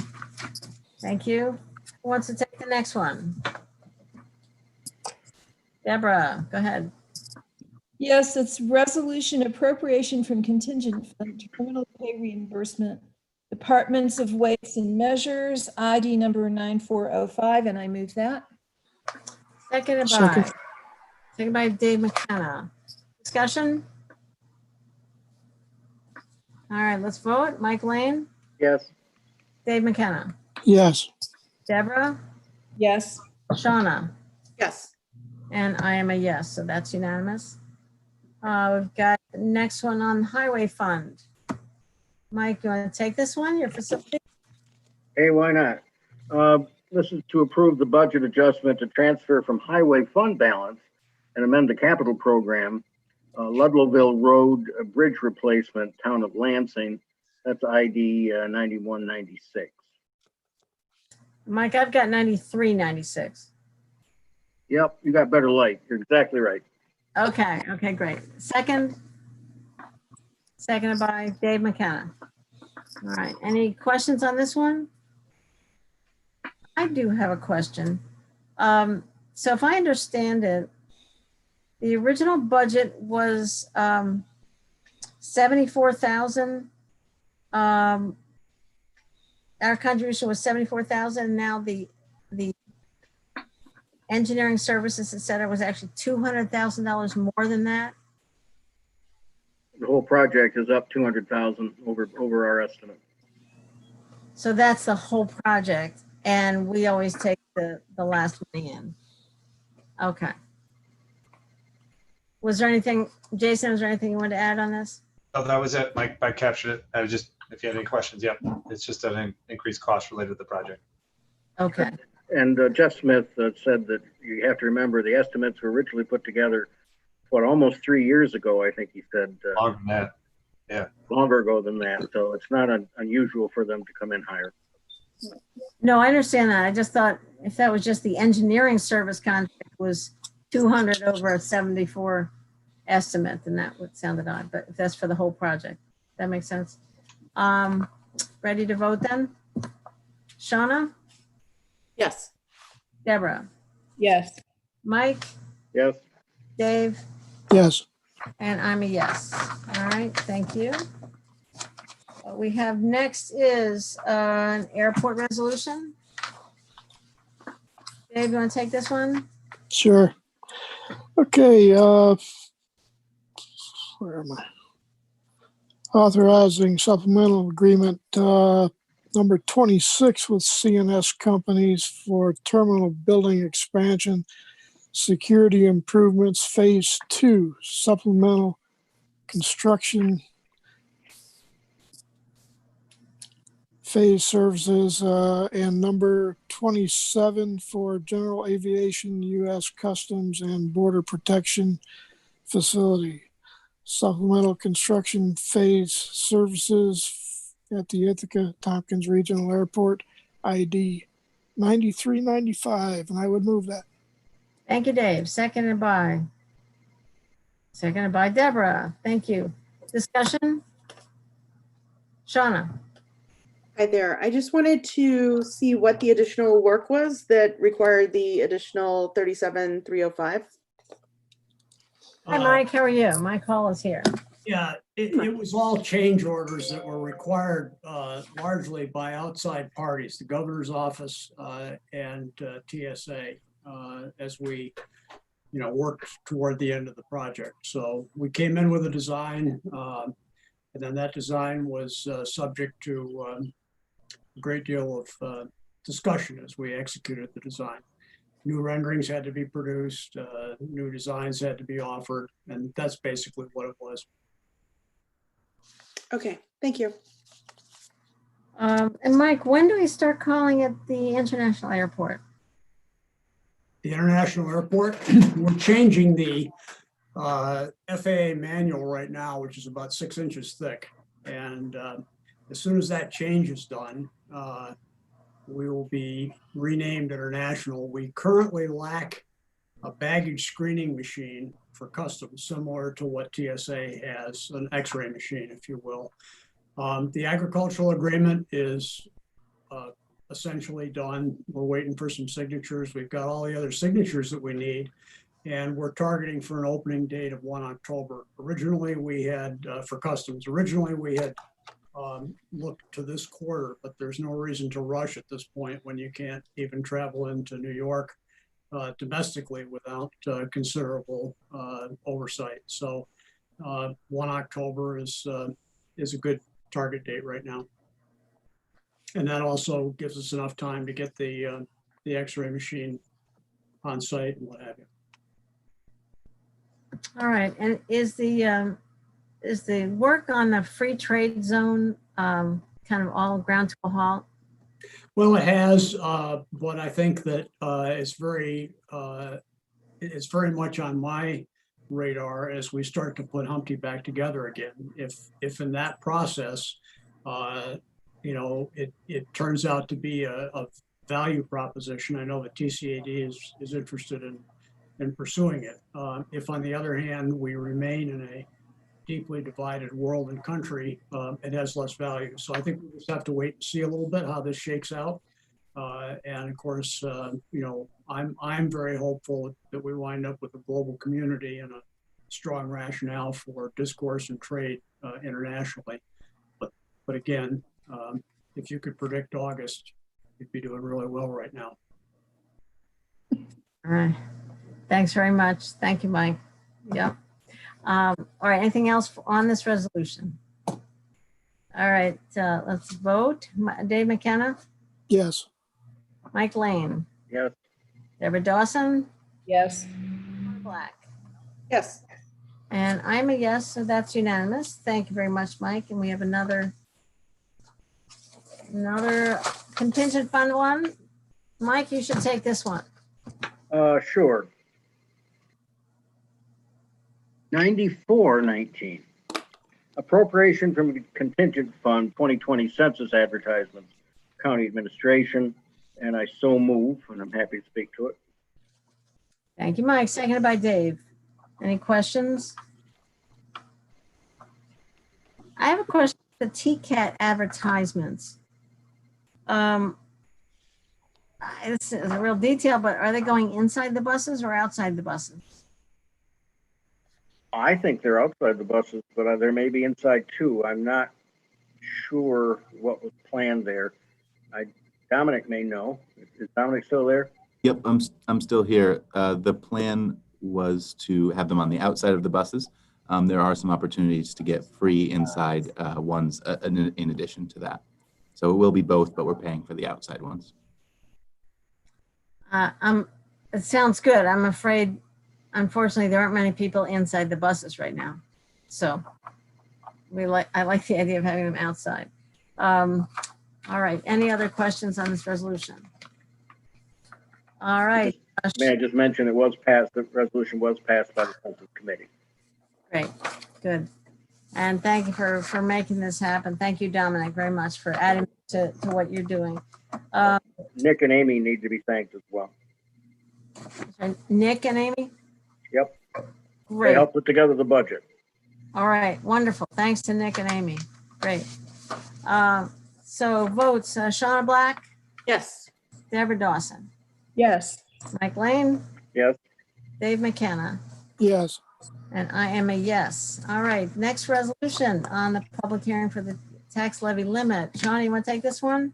Thank you. Who wants to take the next one? Deborah, go ahead. Yes, it's resolution appropriation from contingent fund, terminal pay reimbursement, Departments of Weights and Measures, ID number 9405, and I move that. Seconded by Dave McKenna. Discussion? All right, let's vote. Mike Lane, Yes. Dave McKenna, Yes. Deborah, Yes. Shauna, Yes. and I am a yes, so that's unanimous. We've got the next one on Highway Fund. Mike, you want to take this one, your facility? Hey, why not? This is to approve the budget adjustment to transfer from highway fund balance and amend the capital program, Ludlowville Road Bridge Replacement, Town of Lansing. That's ID 9196. Mike, I've got 9396. Yep, you got better light. You're exactly right. Okay, great. Seconded by Dave McKenna. All right, any questions on this one? I do have a question. So if I understand it, the original budget was 74,000. Our contribution was 74,000. Now the engineering services, et cetera, was actually $200,000 more than that. The whole project is up 200,000 over our estimate. So that's the whole project, and we always take the last money in. Okay. Was there anything, Jason, was there anything you wanted to add on this? Oh, that was it. Mike captured it. I was just, if you had any questions, yep. It's just an increased cost related to the project. Okay. And Jeff Smith said that you have to remember the estimates were originally put together, almost 3 years ago, I think he said. Longer than that. Yeah. Longer ago than that. So it's not unusual for them to come in higher. No, I understand that. I just thought if that was just the engineering service contract was 200 over a 74 estimate, then that would sound odd. But if that's for the whole project, that makes sense. Ready to vote then? Shauna? Yes. Deborah? Yes. Mike, Yes. Dave, Yes. and I'm a yes. All right, thank you. What we have next is an airport resolution. Dave, you want to take this one? Sure. Okay, where am I? Authorizing supplemental agreement number 26 with CNS companies for terminal building expansion, security improvements, phase 2, supplemental construction phase services, and number 27 for general aviation, U.S. Customs and Border Protection Facility. Supplemental construction phase services at the Ithaca Tompkins Regional Airport, ID 9395, and I would move that. Thank you, Dave. Seconded by Deborah. Thank you. Discussion? Shauna? Hi there. I just wanted to see what the additional work was that required the additional 37,305. Hi, Mike. How are you? Mike Hall is here. Yeah, it was all change orders that were required largely by outside parties, the governor's office and TSA, as we, worked toward the end of the project. So we came in with a design, and then that design was subject to a great deal of discussion as we executed the design. New renderings had to be produced, new designs had to be offered, and that's basically what it was. Okay, thank you. And Mike, when do we start calling it the International Airport? The International Airport, we're changing the FAA manual right now, which is about 6 inches thick. And as soon as that change is done, we will be renamed International. We currently lack a baggage screening machine for customs, similar to what TSA has, an X-ray machine, if you will. The agricultural agreement is essentially done. We're waiting for some signatures. We've got all the other signatures that we need, and we're targeting for an opening date of 1 October. Originally, we had, for customs, we had looked to this quarter, but there's no reason to rush at this point when you can't even travel into New York domestically without considerable oversight. So 1 October is a good target date right now. And that also gives us enough time to get the X-ray machine on site and what have you. All right, and is the work on the free trade zone kind of all ground to a halt? Well, it has, but I think that it's very much on my radar as we start to put Humpty back together again. If in that process, it turns out to be a value proposition, I know that TCAD is interested in pursuing it. If on the other hand, we remain in a deeply divided world and country, it has less value. So I think we just have to wait and see a little bit how this shakes out. And of course, I'm very hopeful that we wind up with a global community and a strong rationale for discourse and trade internationally. But again, if you could predict August, you'd be doing really well right now. All right. Thanks very much. Thank you, Mike. Yep. All right. Anything else on this resolution? All right. Let's vote. Dave McKenna? Yes. Mike Lane? Yes. Deborah Dawson? Yes. Black? Yes. And I'm a yes, so that's unanimous. Thank you very much, Mike. And we have another contingent fund one. Mike, you should take this one. Sure. 9419. Appropriation from contingent fund 2020 census advertisements, county administration, and I so move, and I'm happy to speak to it. Thank you, Mike. Seconded by Dave. Any questions? I have a question. The TCAT advertisements. This is a real detail, but are they going inside the buses or outside the buses? I think they're outside the buses, but there may be inside too. I'm not sure what was planned there. Dominic may know. Is Dominic still there? Yep, I'm still here. The plan was to have them on the outside of the buses. There are some opportunities to get free inside ones in addition to that. So it will be both, but we're paying for the outside ones. It sounds good. I'm afraid, unfortunately, there aren't many people inside the buses right now. So I like the idea of having them outside. All right. Any other questions on this resolution? All right. May I just mention it was passed, the resolution was passed by the Census Committee. Great. Good. And thank you for making this happen. Thank you, Dominic, very much for adding to what you're doing. Nick and Amy need to be thanked as well. Nick and Amy? Yep. Great. They helped put together the budget. All right. Wonderful. Thanks to Nick and Amy. Great. So votes, Shauna Black, Yes. Deborah Dawson, Yes. Mike Lane, Yes. Dave McKenna, Yes. and I am a yes. All right. Next resolution on the public hearing for the tax levy limit. Shauna, you want to take this one?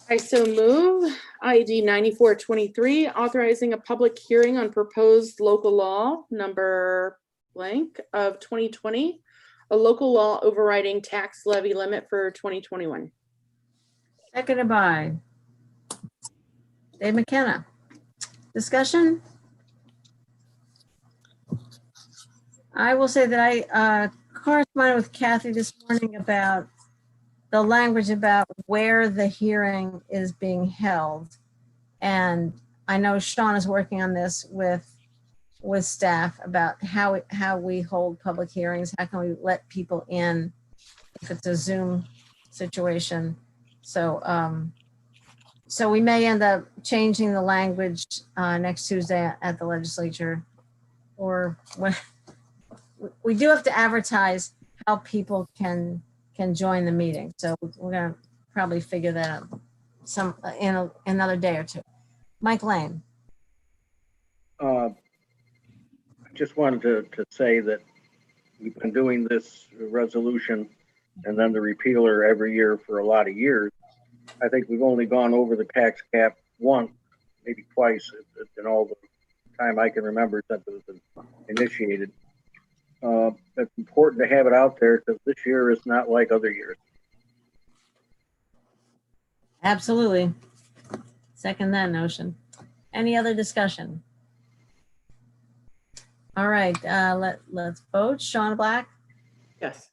I so move ID 9423, authorizing a public hearing on proposed local law number blank of 2020, a local law overriding tax levy limit for 2021. Seconded by Dave McKenna. Discussion? I will say that I corresponded with Kathy this morning about the language about where the hearing is being held. And I know Sean is working on this with staff about how we hold public hearings. How can we let people in if it's a Zoom situation? So, so we may end up changing the language next Tuesday at the legislature, or when we do have to advertise how people can join the meeting. So we're gonna probably figure that out in another day or two. Mike Lane. I just wanted to say that we've been doing this resolution and then the repealer every year for a lot of years. I think we've only gone over the tax cap once, maybe twice in all the time I can remember since it was initiated. It's important to have it out there because this year is not like other years. Absolutely. Second that notion. Any other discussion? All right, let's vote. Shauna Black, Yes.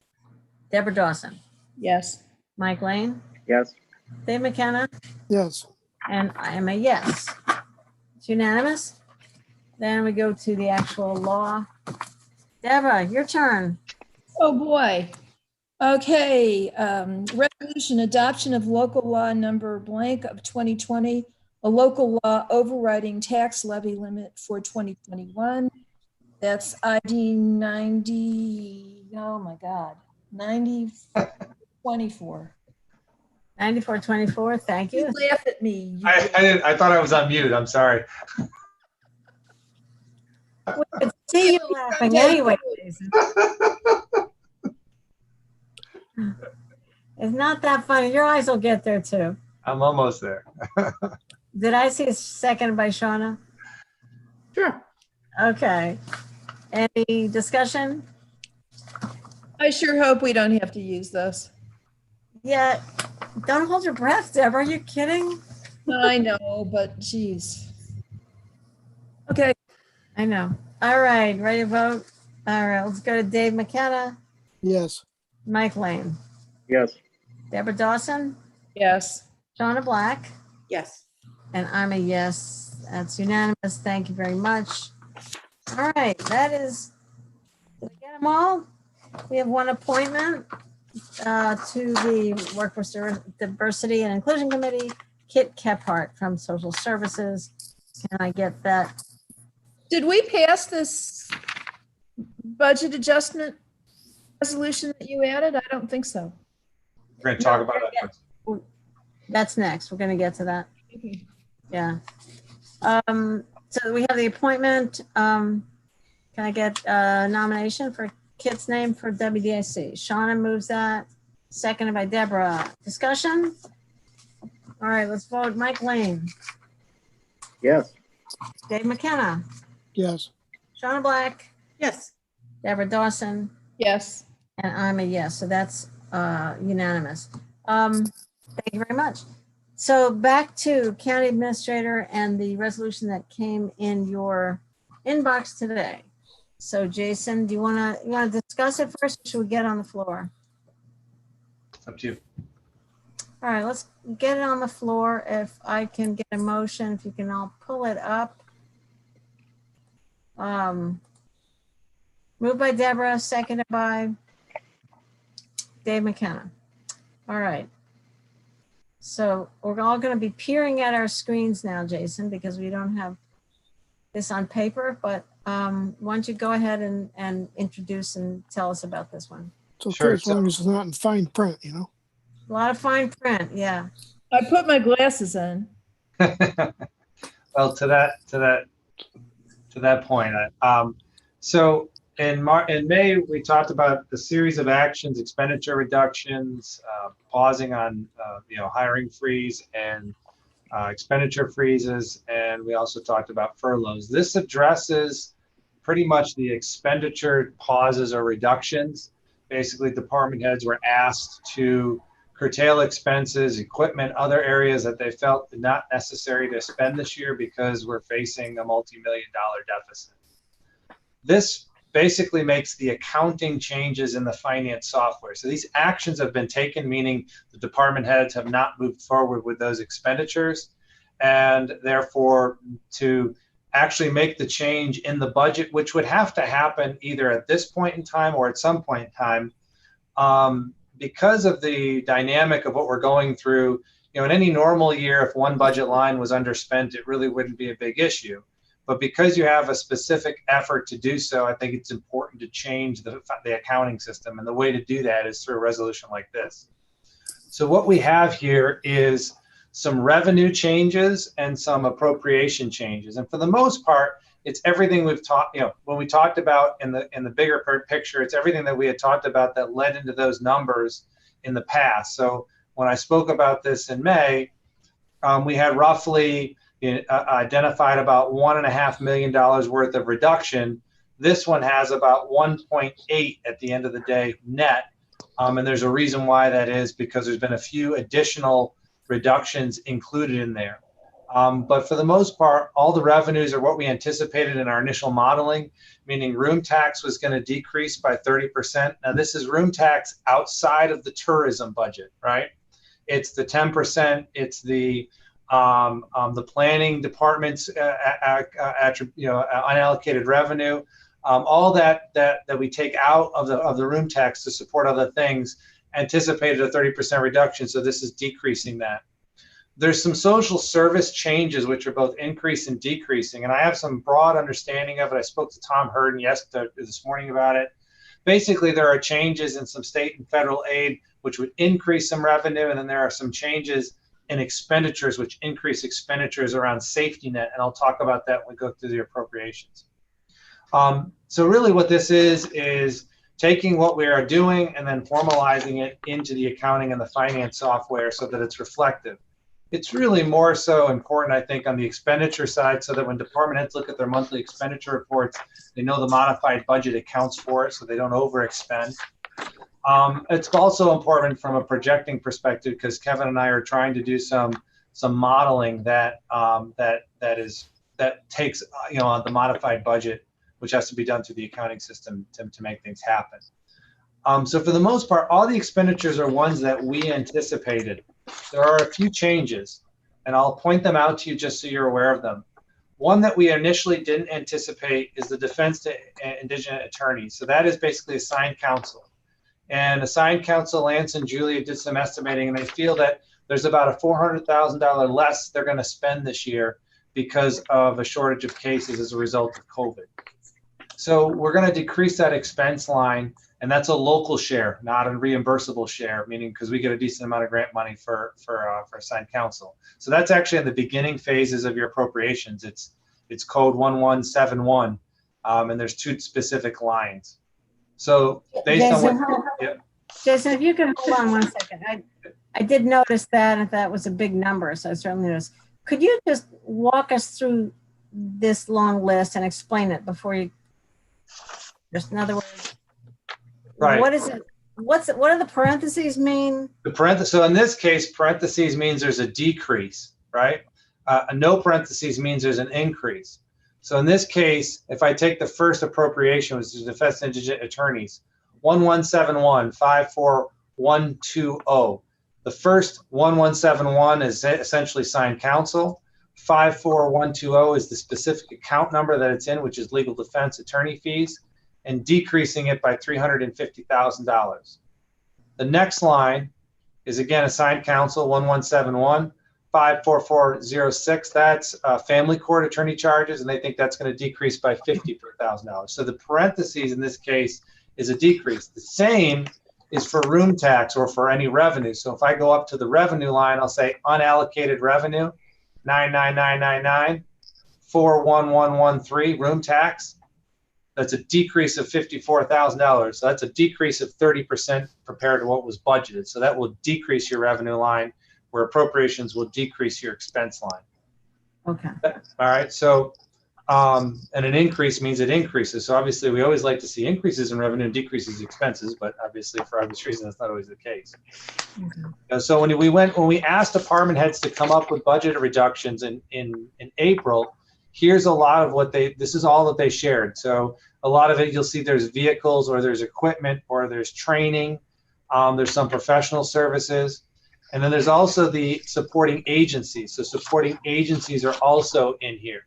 Deborah Dawson, Yes. Mike Lane, Yes. Dave McKenna, Yes. and I am a yes. It's unanimous. Then we go to the actual law. Deborah, your turn. Oh, boy. Okay, resolution adoption of local law number blank of 2020, a local law overriding tax levy limit for 2021. That's ID 90, oh my God, 9024. 9424, thank you. You laugh at me. I thought I was on mute. I'm sorry. We could see you laughing anyway. Jason. It's not that funny. Your eyes will get there too. I'm almost there. Did I see a second by Shauna? Sure. Okay. Any discussion? I sure hope we don't have to use this. Yeah. Don't hold your breath, Deborah. Are you kidding? I know, but geez. Okay. I know. All right. Ready to vote? All right. Let's go to Dave McKenna, Yes. Mike Lane, Yes. Deborah Dawson, Yes. Shauna Black, Yes. and I'm a yes. That's unanimous. Thank you very much. All right. That is, did I get them all? We have one appointment to the Workforce Diversity and Inclusion Committee, Kit Kephart from Social Services. Can I get that? Did we pass this budget adjustment resolution that you added? I don't think so. We're going to talk about it. That's next. We're going to get to that. Yeah. So we have the appointment. Can I get a nomination for Kit's name for WDIC? Shauna moves that. Seconded by Deborah. Discussion? All right, let's vote. Mike Lane, Yes. Dave McKenna, Yes. Shauna Black, Yes. Deborah Dawson, Yes. and I'm a yes. So that's unanimous. Thank you very much. So back to County Administrator and the resolution that came in your inbox today. So Jason, do you want to discuss it first, or should we get on the floor? It's up to you. All right, let's get it on the floor. If I can get a motion, if you can all pull it up. Moved by Deborah, seconded by Dave McKenna. All right. So we're all going to be peering at our screens now, Jason, because we don't have this on paper, but why don't you go ahead and introduce and tell us about this one? It's okay Sure, as long as it's not in fine print, you know. A lot of fine print, yeah. I put my glasses in. Well, to that point, so in May we talked about a series of actions, expenditure reductions, pausing on hiring freeze and expenditure freezes, and we also talked about furloughs. This addresses pretty much the expenditure pauses or reductions. Basically, department heads were asked to curtail expenses, equipment, other areas that they felt not necessary to spend this year because we're facing a multi-million-dollar deficit. This basically makes the accounting changes in the finance software. So these actions have been taken, meaning the department heads have not moved forward with those expenditures, and therefore to actually make the change in the budget, which would have to happen either at this point in time or at some point in time, because of the dynamic of what we're going through. In any normal year, if one budget line was underspent, it really wouldn't be a big issue. But because you have a specific effort to do so, I think it's important to change the accounting system. And the way to do that is through a resolution like this. So what we have here is some revenue changes and some appropriation changes. And for the most part, it's everything we've talked, when we talked about in the bigger picture, it's everything that we had talked about that led into those numbers in the past. So when I spoke about this in May, we had roughly identified about $1.5 million worth of reduction. This one has about 1.8 at the end of the day net. And there's a reason why that is, because there's been a few additional reductions included in there. But for the most part, all the revenues are what we anticipated in our initial modeling, meaning room tax was going to decrease by 30%. Now, this is room tax outside of the tourism budget, right? It's the 10%. It's the planning department's unallocated revenue, all that we take out of the room tax to support other things, anticipated a 30% reduction. So this is decreasing that. There's some social service changes, which are both increasing and decreasing. And I have some broad understanding of it. I spoke to Tom Hurden this morning about it. Basically, there are changes in some state and federal aid, which would increase some revenue. And then there are some changes in expenditures, which increase expenditures around safety net. And I'll talk about that when we go through the appropriations. So really what this is taking what we are doing and then formalizing it into the accounting and the finance software so that it's reflective. It's really more so important, I think, on the expenditure side, so that when department heads look at their monthly expenditure reports, they know the modified budget accounts for it, so they don't overexpend. It's also important from a projecting perspective, because Kevin and I are trying to do some modeling that takes on the modified budget, which has to be done through the accounting system to make things happen. So for the most part, all the expenditures are ones that we anticipated. There are a few changes, and I'll point them out to you just so you're aware of them. One that we initially didn't anticipate is the defense to indigent attorneys. So that is basically assigned counsel. And assigned counsel, Lance and Julia did some estimating, and they feel that there's about a $400,000 less they're going to spend this year because of a shortage of cases as a result of COVID. So we're going to decrease that expense line And that's a local share, not a reimbursable share, meaning because we get a decent amount of grant money for assigned counsel. So that's actually in the beginning phases of your appropriations. It's code 1171, and there's 2 specific lines. So based on what, yeah. Jason, if you could hold on one second. I did notice that, and that was a big number, so I certainly noticed. Could you just walk us through this long list and explain it before you, just in other words, Right. What is it? What do the parentheses mean? The parentheses, so in this case, parentheses means there's a decrease, right? No parentheses means there's an increase. So in this case, if I take the first appropriation, which is Defense Indigent Attorneys, 1171 54120. The first 1171 is essentially signed counsel. 54120 is the specific account number that it's in, which is legal defense attorney fees, and decreasing it by $350,000. The next line is again assigned counsel 1171 54406. That's family court attorney charges, and they think that's going to decrease by $50,000. So the parentheses in this case is a decrease. The same is for room tax or for any revenue. So if I go up to the revenue line, I'll say unallocated revenue 99999 41113 room tax. That's a decrease of $54,000. So that's a decrease of 30% compared to what was budgeted. So that will decrease your revenue line, where appropriations will decrease your expense line. Okay. All right. So, and an increase means it increases. So obviously, we always like to see increases in revenue and decreases in expenses, but obviously, for obvious reasons, that's not always the case. Okay. So when we asked department heads to come up with budget reductions in April, here's a lot of what this is all that they shared. So a lot of it, you'll see there's vehicles or there's equipment or there's training. There's some professional services. And then there's also the supporting agencies. So supporting agencies are also in here.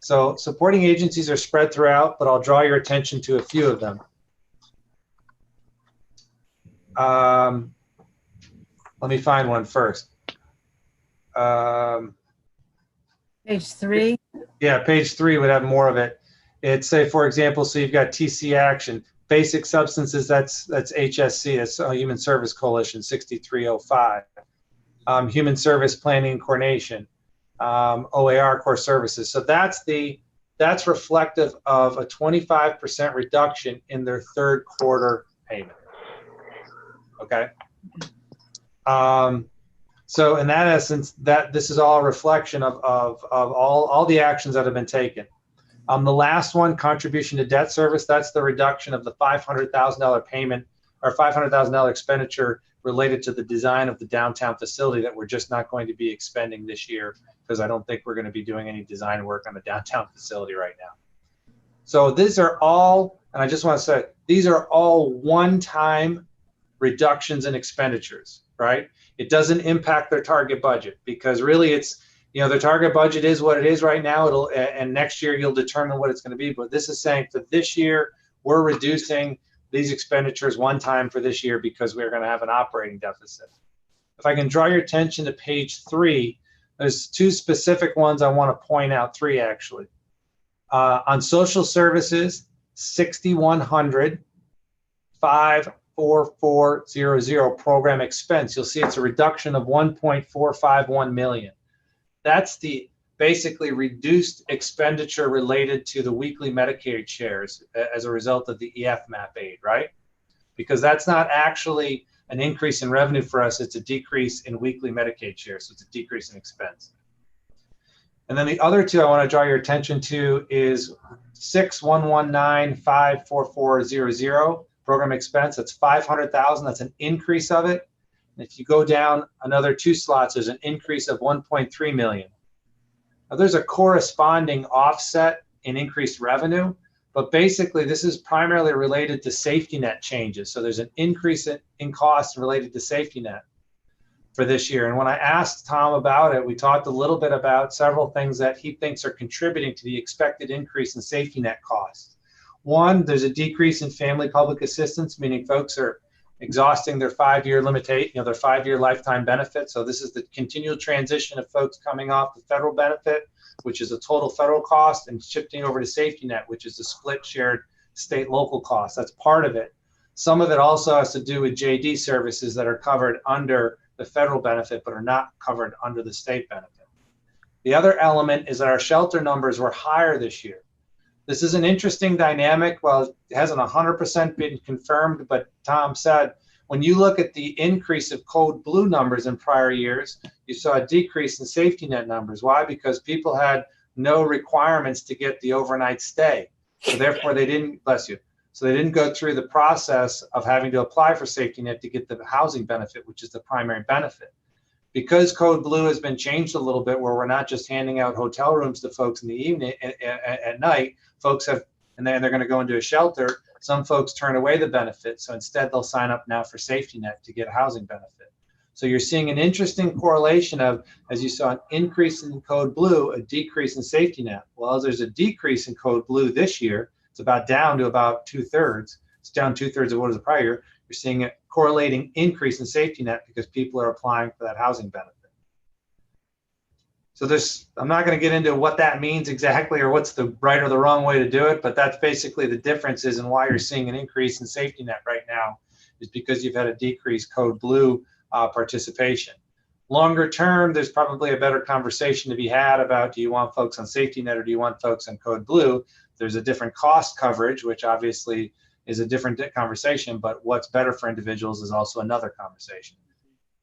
So supporting agencies are spread throughout, but I'll draw your attention to a few of them. Let me find one first. Page 3. Yeah, page 3 would have more of it. It's say, for example, so you've got TC Action, Basic Substances, that's HSC, that's Human Service Coalition, 6305. Human Service Planning and Coordination, OAR Core Services. So that's reflective of a 25% reduction in their third quarter payment. Okay. So in that essence, this is all a reflection of all the actions that have been taken. The last one, contribution to debt service, that's the reduction of the $500,000 payment or $500,000 expenditure related to the design of the downtown facility that we're just not going to be expending this year, because I don't think we're going to be doing any design work on the downtown facility right now. So these are all, and I just want to say, these are all one-time reductions in expenditures, right? It doesn't impact their target budget, because really it's, their target budget is what it is right now. And next year you'll determine what it's going to be. But this is saying for this year, we're reducing these expenditures one time for this year because we're going to have an operating deficit. If I can draw your attention to page 3, there's 2 specific ones I want to point out, 3 actually. On social services, 6100 54400 program expense. You'll see it's a reduction of 1.451 million. That's the basically reduced expenditure related to the weekly Medicaid shares as a result of the EF-MAP aid, right? Because that's not actually an increase in revenue for us, it's a decrease in weekly Medicaid shares, so it's a decrease in expense. And then the other 2 I want to draw your attention to is 6119 54400 program expense. That's 500,000. That's an increase of it. And if you go down another 2 slots, there's an increase of 1.3 million. Now there's a corresponding offset in increased revenue, but basically this is primarily related to safety net changes. So there's an increase in costs related to safety net for this year. And when I asked Tom about it, we talked a little bit about several things that he thinks are contributing to the expected increase in safety net costs. One, there's a decrease in family public assistance, meaning folks are exhausting their 5-year limitation, their 5-year lifetime benefit. So this is the continual transition of folks coming off the federal benefit, which is a total federal cost, and shifting over to safety net, which is a split shared state local cost. That's part of it. Some of it also has to do with JD services that are covered under the federal benefit, but are not covered under the state benefit. The other element is that our shelter numbers were higher this year. This is an interesting dynamic. Well, it hasn't 100% been confirmed, but Tom said, when you look at the increase of Code Blue numbers in prior years, you saw a decrease in safety net numbers. Why? Because people had no requirements to get the overnight stay. So therefore they didn't, bless you. So they didn't go through the process of having to apply for safety net to get the housing benefit, which is the primary benefit. Because Code Blue has been changed a little bit, where we're not just handing out hotel rooms to folks in the evening at night, folks have, and then they're going to go into a shelter. Some folks turn away the benefit, so instead they'll sign up now for safety net to get a housing benefit. So you're seeing an interesting correlation of, as you saw, an increase in Code Blue, a decrease in safety net. Well, there's a decrease in Code Blue this year. It's about down to about 2/3. It's down 2/3 of what was the prior year. You're seeing a correlating increase in safety net because people are applying for that housing benefit. So I'm not going to get into what that means exactly or what's the right or the wrong way to do it, but that's basically the differences and why you're seeing an increase in safety net right now is because you've had a decreased Code Blue participation. Longer term, there's probably a better conversation to be had about, do you want folks on safety net or do you want folks on Code Blue? There's a different cost coverage, which obviously is a different conversation, but what's better for individuals is also another conversation.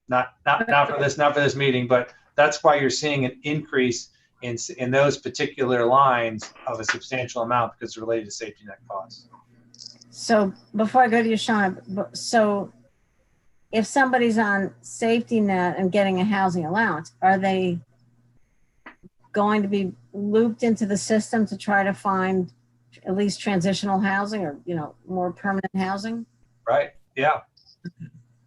Not for this meeting, but that's why you're seeing an increase in those particular lines of a substantial amount because it's related to safety net costs. So before I go to you, Sean, so if somebody's on safety net and getting a housing allowance, are they going to be looped into the system to try to find at least transitional housing or, more permanent housing? Right. Yeah.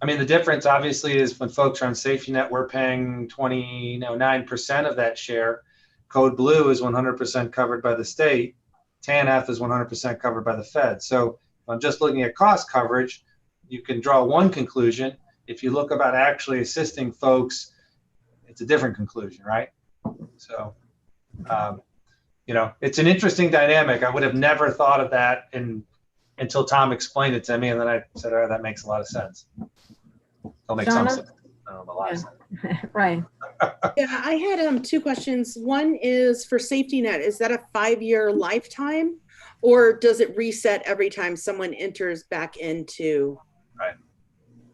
I mean, the difference obviously is when folks are on safety net, we're paying 9% of that share. Code Blue is 100% covered by the state. TANF is 100% covered by the Fed. So if I'm just looking at cost coverage, you can draw one conclusion. If you look about actually assisting folks, it's a different conclusion, right? So, it's an interesting dynamic. I would have never thought of that until Tom explained it to me, and then I said, "Oh, that makes a lot of sense." It'll make some sense. I don't know, a lot of sense. Right. Yeah, I had 2 questions. One is for safety net. Is that a 5-year lifetime, or does it reset every time someone enters back into? Right.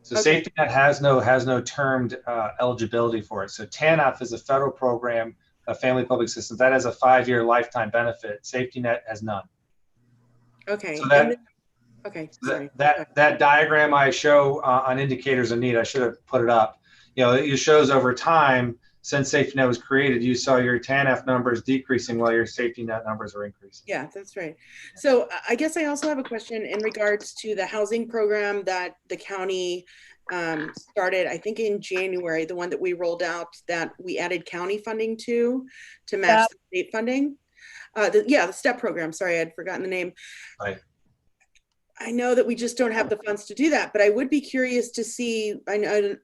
So safety net has no termed eligibility for it. So TANF is a federal program, a family public system that has a 5-year lifetime benefit. Safety net has none. Okay. So that, okay. Sorry. That diagram I show on indicators of need, I should have put it up. It shows over time since safety net was created, you saw your TANF numbers decreasing while your safety net numbers were increasing. Yeah, that's right. So I guess I also have a question in regards to the housing program that the county started, I think in January, the one that we rolled out that we added county funding to match the state funding. The STEP program, sorry, I'd forgotten the name. Right. I know that we just don't have the funds to do that, but I would be curious to see, I know,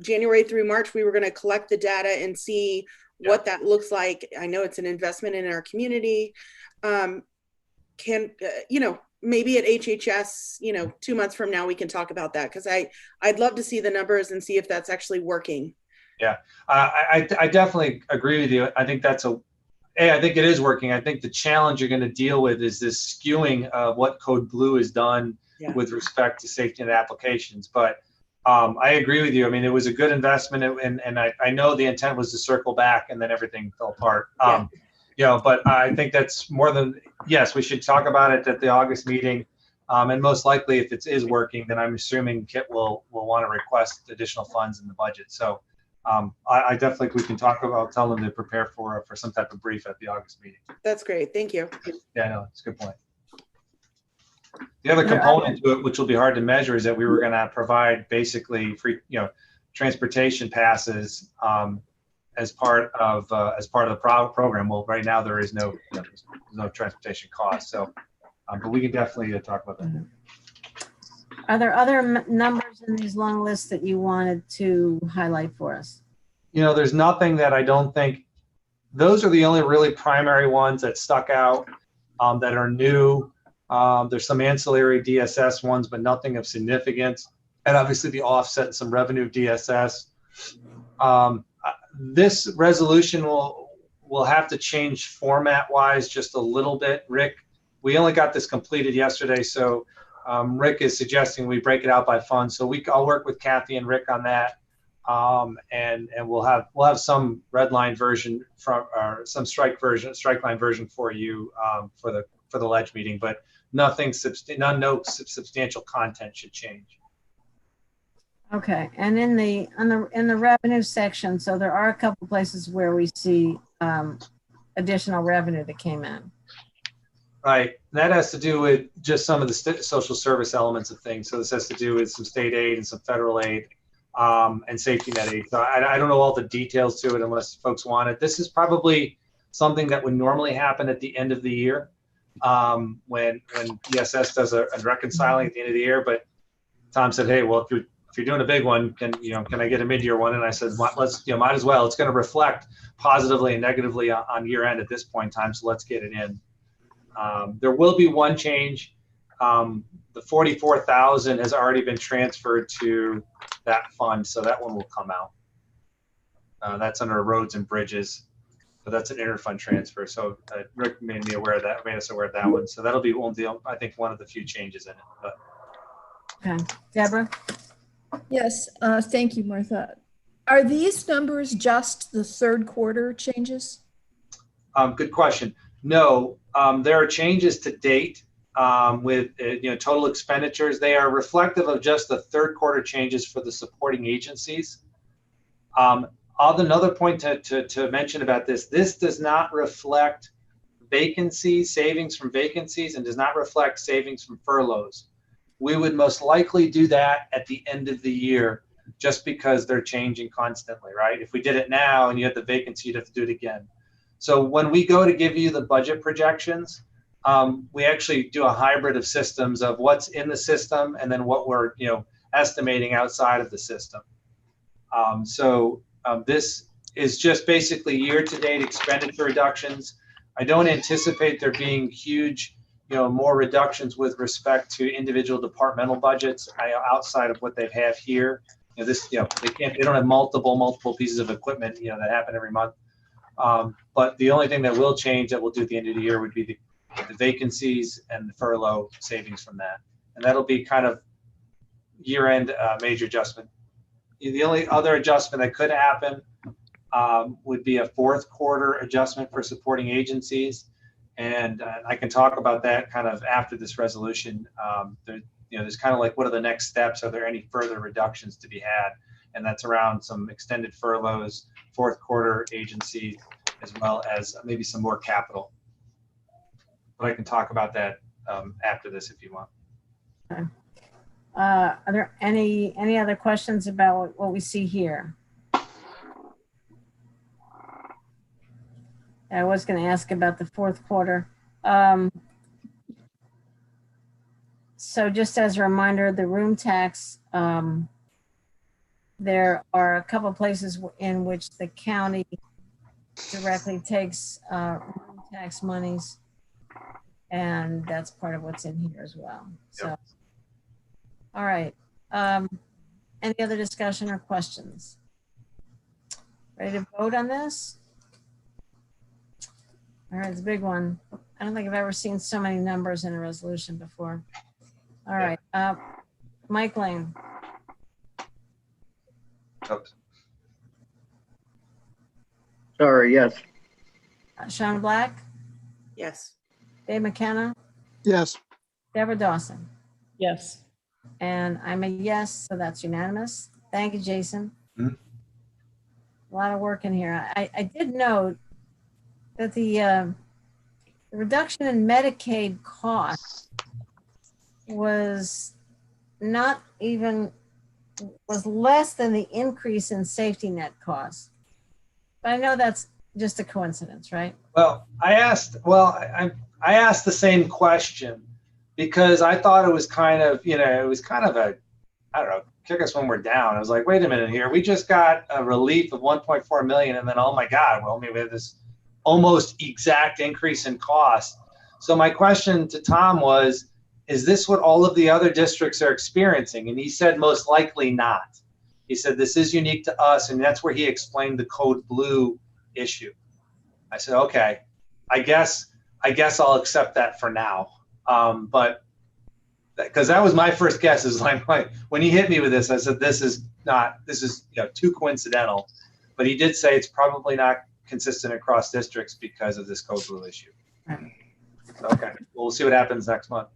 January through March, we were going to collect the data and see what that looks like. I know it's an investment in our community. Maybe at HHS, 2 months from now, we can talk about that because I'd love to see the numbers and see if that's actually working. Yeah, I definitely agree with you. I think I think it is working. I think the challenge you're going to deal with is this skewing of what Code Blue has done with respect to safety net applications. But I agree with you. I mean, it was a good investment, and I know the intent was to circle back, and then everything fell apart. But I think that's more than, yes, we should talk about it at the August meeting. And most likely, if it is working, then I'm assuming Kit will want to request additional funds in the budget. So I definitely, we can talk about, tell them to prepare for some type of brief at the August meeting. That's great. Thank you. Yeah, no, it's a good point. The other component to it, which will be hard to measure, is that we were going to provide basically free, transportation passes as part of the program. Well, right now there is no transportation cost. So, but we can definitely talk about that. Are there other numbers in these long lists that you wanted to highlight for us? There's nothing that I don't think. Those are the only really primary ones that stuck out that are new. There's some ancillary DSS ones, but nothing of significance. And obviously the offset some revenue DSS. This resolution will have to change format-wise just a little bit. Rick, we only got this completed yesterday, so Rick is suggesting we break it out by fund. So I'll work with Kathy and Rick on that, and we'll have some red line version or some strike line version for you for the ledge meeting, but no substantial content should change. Okay, and in the revenue section, so there are a couple places where we see additional revenue that came in. Right, that has to do with just some of the social service elements of things. So this has to do with some state aid and some federal aid and safety net aid. So I don't know all the details to it unless folks want it. This is probably something that would normally happen at the end of the year when ESS does a reconciling at the end of the year. But Tom said, hey, well, if you're doing a big one, can I get a mid-year one? And I said, might as well. It's going to reflect positively and negatively on year end at this point in time. So let's get it in. There will be one change. The 44,000 has already been transferred to that fund, so that one will come out. That's under roads and bridges, so that's an interfund transfer. So Rick made us aware of that one. So that'll be I think one of the few changes in it. But. Okay, Deborah. Yes, thank you, Martha. Are these numbers just the third quarter changes? Good question. No, there are changes to date with total expenditures. They are reflective of just the third quarter changes for the supporting agencies. Another point to mention about this does not reflect vacancies, savings from vacancies, and does not reflect savings from furloughs. We would most likely do that at the end of the year just because they're changing constantly, right? If we did it now and you had the vacancy, you'd have to do it again. So when we go to give you the budget projections, we actually do a hybrid of systems of what's in the system and then what we're estimating outside of the system. This is just basically year-to-date expenditure reductions. I don't anticipate there being huge more reductions with respect to individual departmental budgets outside of what they have here. They don't have multiple pieces of equipment that happen every month. But the only thing that will change that we'll do at the end of the year would be the vacancies and the furlough savings from that, and that'll be kind of year-end major adjustment. The only other adjustment that could happen would be a fourth quarter adjustment for supporting agencies. And I can talk about that kind of after this resolution. There's kind of like, what are the next steps? Are there any further reductions to be had? And that's around some extended furloughs, fourth quarter agency, as well as maybe some more capital. But I can talk about that after this if you want. Okay. Are there any other questions about what we see here? I was going to ask about the fourth quarter. So just as a reminder, the room tax, there are a couple places in which the county directly takes room tax monies, and that's part of what's in here as well. So, all right. Any other discussion or questions? Ready to vote on this? All right, it's a big one. I don't think I've ever seen so many numbers in a resolution before. All right, Mike Lane. Oops. Sorry, yes. Sean Black, Yes. Dave McKenna, Yes. Deborah Dawson. Yes. And I'm a yes, so that's unanimous. Thank you, Jason. Mm-hmm. A lot of work in here. I did note that the reduction in Medicaid costs was less than the increase in safety net costs. But I know that's just a coincidence, right? Well, I asked the same question because I thought it was kind of, I don't know, kick us when we're down. I was like, wait a minute here. We just got a relief of 1.4 million and then, oh my God, well, maybe we have this almost exact increase in cost. So my question to Tom was, is this what all of the other districts are experiencing? And he said, most likely not. He said, this is unique to us. And that's where he explained the code blue issue. I said, okay, I guess I'll accept that for now. But because that was my first guess, is like when he hit me with this, I said, this is too coincidental. But he did say it's probably not consistent across districts because of this code blue issue. Okay, well, we'll see what happens next month.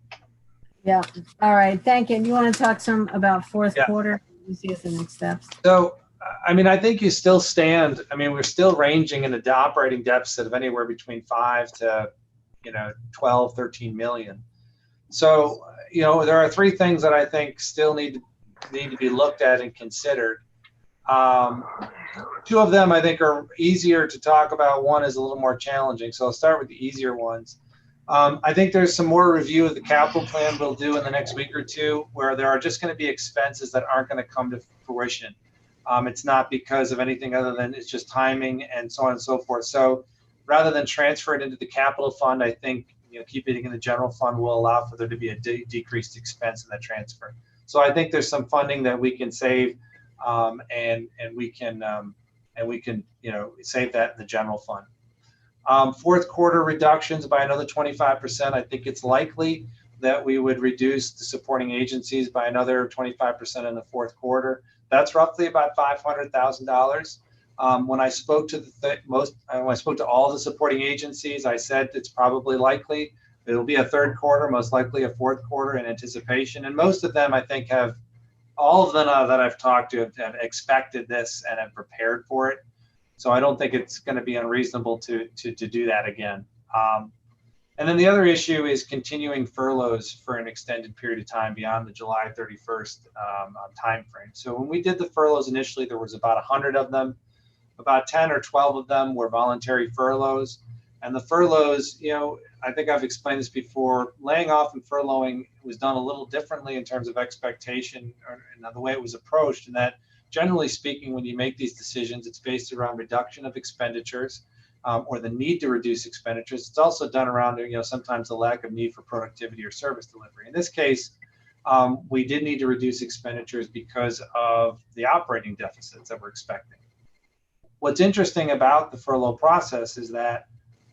Yeah. All right. Thank you. And you want to talk some about fourth quarter? You see as the next steps. So, I mean, I think you still stand. I mean, we're still ranging in the operating deficit of anywhere between 5 to, 12, 13 million. So, there are three things that I think still need to be looked at and considered. Two of them I think are easier to talk about. One is a little more challenging. So I'll start with the easier ones. I think there's some more review of the capital plan we'll do in the next week or two, where there are just going to be expenses that aren't going to come to fruition. It's not because of anything other than it's just timing and so on and so forth. So rather than transfer it into the capital fund, I think keeping it in the general fund will allow for there to be a decreased expense in that transfer. So I think there's some funding that we can save, and we can save that in the general fund. Fourth quarter reductions by another 25%. I think it's likely that we would reduce the supporting agencies by another 25% in the fourth quarter. That's roughly about $500,000. When I spoke to when I spoke to all the supporting agencies, I said it's probably likely it'll be a third quarter, most likely a fourth quarter in anticipation. And most of them, I think, all of them that I've talked to have expected this and have prepared for it. So I don't think it's going to be unreasonable to do that again. And then the other issue is continuing furloughs for an extended period of time beyond the July 31st timeframe. So when we did the furloughs initially, there was about 100 of them. About 10 or 12 of them were voluntary furloughs. And the furloughs, I think I've explained this before, laying off and furloughing was done a little differently in terms of expectation and the way it was approached. And that, generally speaking, when you make these decisions, it's based around reduction of expenditures or the need to reduce expenditures. It's also done around, sometimes the lack of need for productivity or service delivery. In this case, we did need to reduce expenditures because of the operating deficits that we're expecting. What's interesting about the furlough process is that,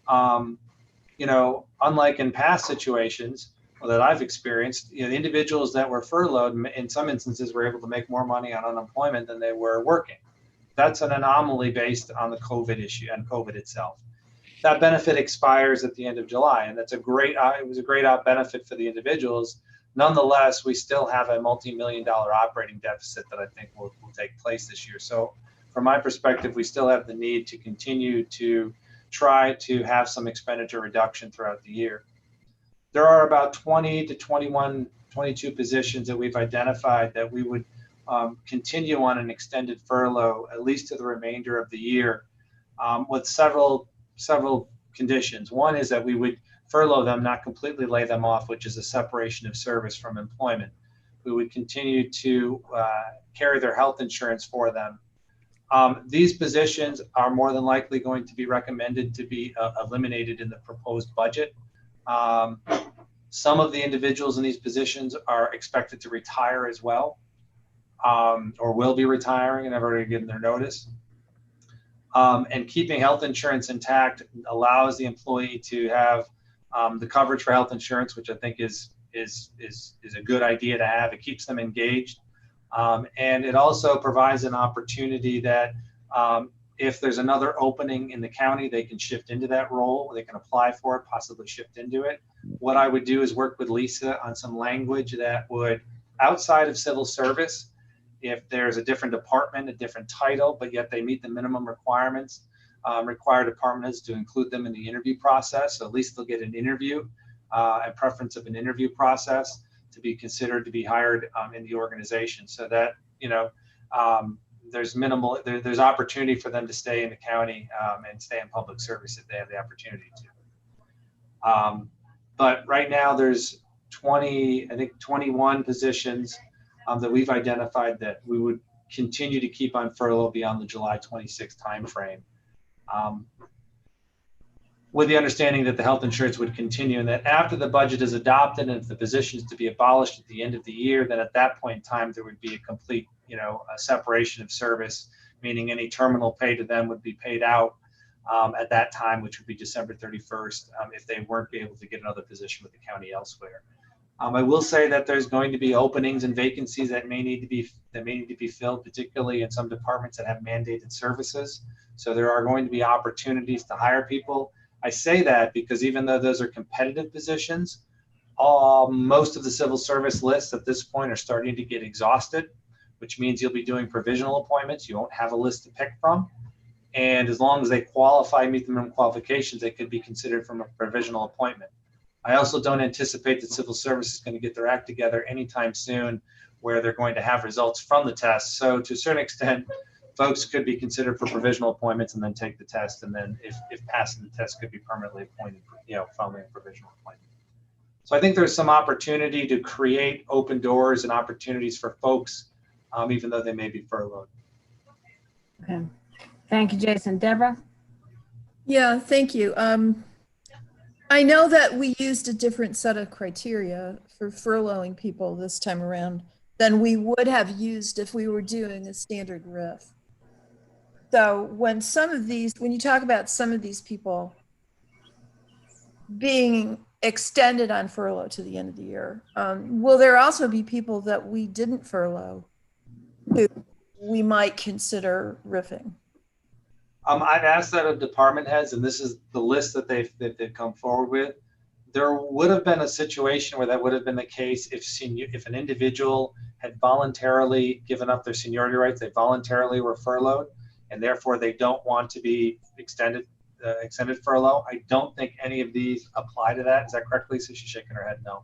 unlike in past situations that I've experienced, the individuals that were furloughed in some instances were able to make more money on unemployment than they were working. That's an anomaly based on the COVID issue and COVID itself. That benefit expires at the end of July, and it was a great benefit for the individuals. Nonetheless, we still have a multi-million-dollar operating deficit that I think will take place this year. So from my perspective, we still have the need to continue to try to have some expenditure reduction throughout the year. There are about 20 to 21, 22 positions that we've identified that we would continue on an extended furlough, at least to the remainder of the year, with several conditions. One is that we would furlough them, not completely lay them off, which is a separation of service from employment. We would continue to carry their health insurance for them. These positions are more than likely going to be recommended to be eliminated in the proposed budget. Some of the individuals in these positions are expected to retire as well, or will be retiring and have already given their notice. And keeping health insurance intact allows the employee to have the coverage for health insurance, which I think is a good idea to have. It keeps them engaged. And it also provides an opportunity that if there's another opening in the county, they can shift into that role. They can apply for it, possibly shift into it. What I would do is work with Lisa on some language that would, outside of civil service, if there's a different department, a different title, but yet they meet the minimum requirements, require department heads to include them in the interview process. So at least they'll get an interview, a preference of an interview process to be considered to be hired in the organization, so that there's opportunity for them to stay in the county and stay in public service if they have the opportunity to. But right now there's 21 positions that we've identified that we would continue to keep on furlough beyond the July 26th timeframe. with the understanding that the health insurance would continue, and that after the budget is adopted and if the position is to be abolished at the end of the year, then at that point in time, there would be a complete, a separation of service, meaning any terminal pay to them would be paid out at that time, which would be December 31st, if they weren't able to get another position with the county elsewhere. I will say that there's going to be openings and vacancies that may need to be filled, particularly in some departments that have mandated services. So there are going to be opportunities to hire people. I say that because even though those are competitive positions, most of the civil service lists at this point are starting to get exhausted, which means you'll be doing provisional appointments. You won't have a list to pick from. And as long as they qualify, meet the minimum qualifications, they could be considered from a provisional appointment. I also don't anticipate that civil service is going to get their act together anytime soon where they're going to have results from the test. So to a certain extent, folks could be considered for provisional appointments and then take the test. And then if passing the test, could be permanently appointed, following a provisional appointment. So I think there's some opportunity to create open doors and opportunities for folks, even though they may be furloughed. Okay. Thank you, Jason. Deborah? Yeah, thank you. I know that we used a different set of criteria for furloughing people this time around than we would have used if we were doing a standard RIF. So when you talk about some of these people being extended on furlough to the end of the year, will there also be people that we didn't furlough who we might consider riffing? I've asked that of department heads, and this is the list that they've come forward with. There would have been a situation where that would have been the case if an individual had voluntarily given up their seniority rights, they voluntarily were furloughed, and therefore they don't want to be extended furlough. I don't think any of these apply to that. Is that correct, Lisa? She's shaking her head no.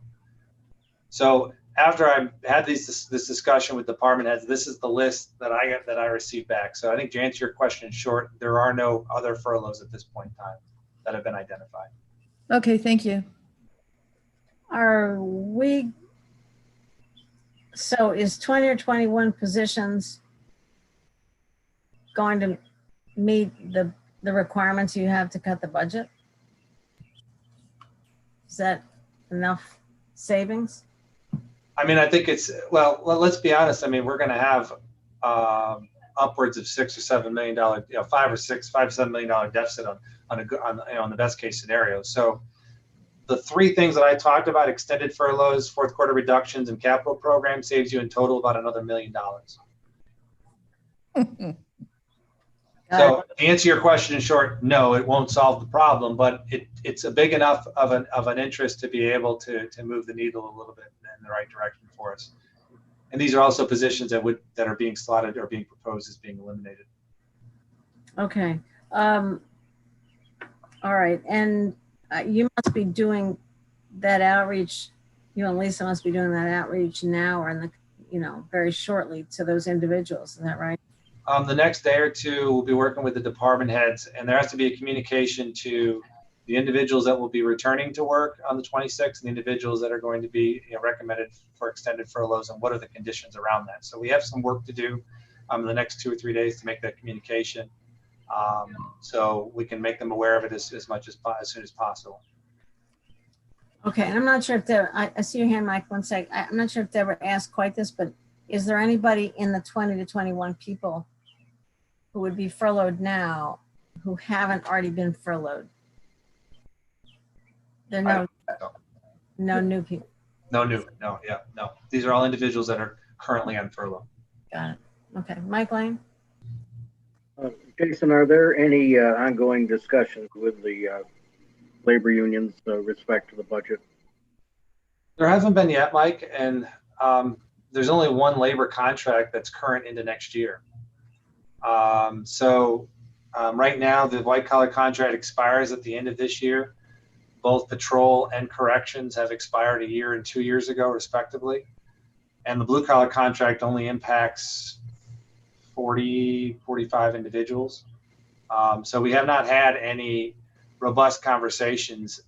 So after I had this discussion with department heads, this is the list that I received back. So I think to answer your question in short, there are no other furloughs at this point in time that have been identified. Okay, thank you. So is 20 or 21 positions going to meet the requirements you have to cut the budget? Is that enough savings? I mean, I think it's, well, let's be honest. I mean, we're going to have upwards of $6 or $7 million, $5 or $7 million deficit on the best case scenario. So the three things that I talked about, extended furloughs, fourth quarter reductions, and capital program, saves you in total about another $1 million. So to answer your question in short, no, it won't solve the problem, but it's a big enough of an interest to be able to move the needle a little bit in the right direction for us. And these are also positions that are being slotted or being proposed as being eliminated. Okay. All right. And you must be doing that outreach. You and Lisa must be doing that outreach now or in the, very shortly to those individuals. Is that right? The next day or two, we'll be working with the department heads, and there has to be a communication to the individuals that will be returning to work on the 26th and the individuals that are going to be recommended for extended furloughs and what are the conditions around that. So we have some work to do in the next 2 or 3 days to make that communication so we can make them aware of it as soon as possible. Okay, and I'm not sure if I see your hand, Mike, one sec. I'm not sure if they ever asked quite this, but is there anybody in the 20 to 21 people who would be furloughed now who haven't already been furloughed? There are no new people. No. These are all individuals that are currently on furlough. Got it. Okay, Mike Lane. Jason, are there any ongoing discussions with the labor unions respect to the budget? There hasn't been yet, Mike, and there's only one labor contract that's current into next year. So right now, the white collar contract expires at the end of this year. Both patrol and corrections have expired 1 year and 2 years ago, respectively. And the blue collar contract only impacts 40, 45 individuals. So we have not had any robust conversations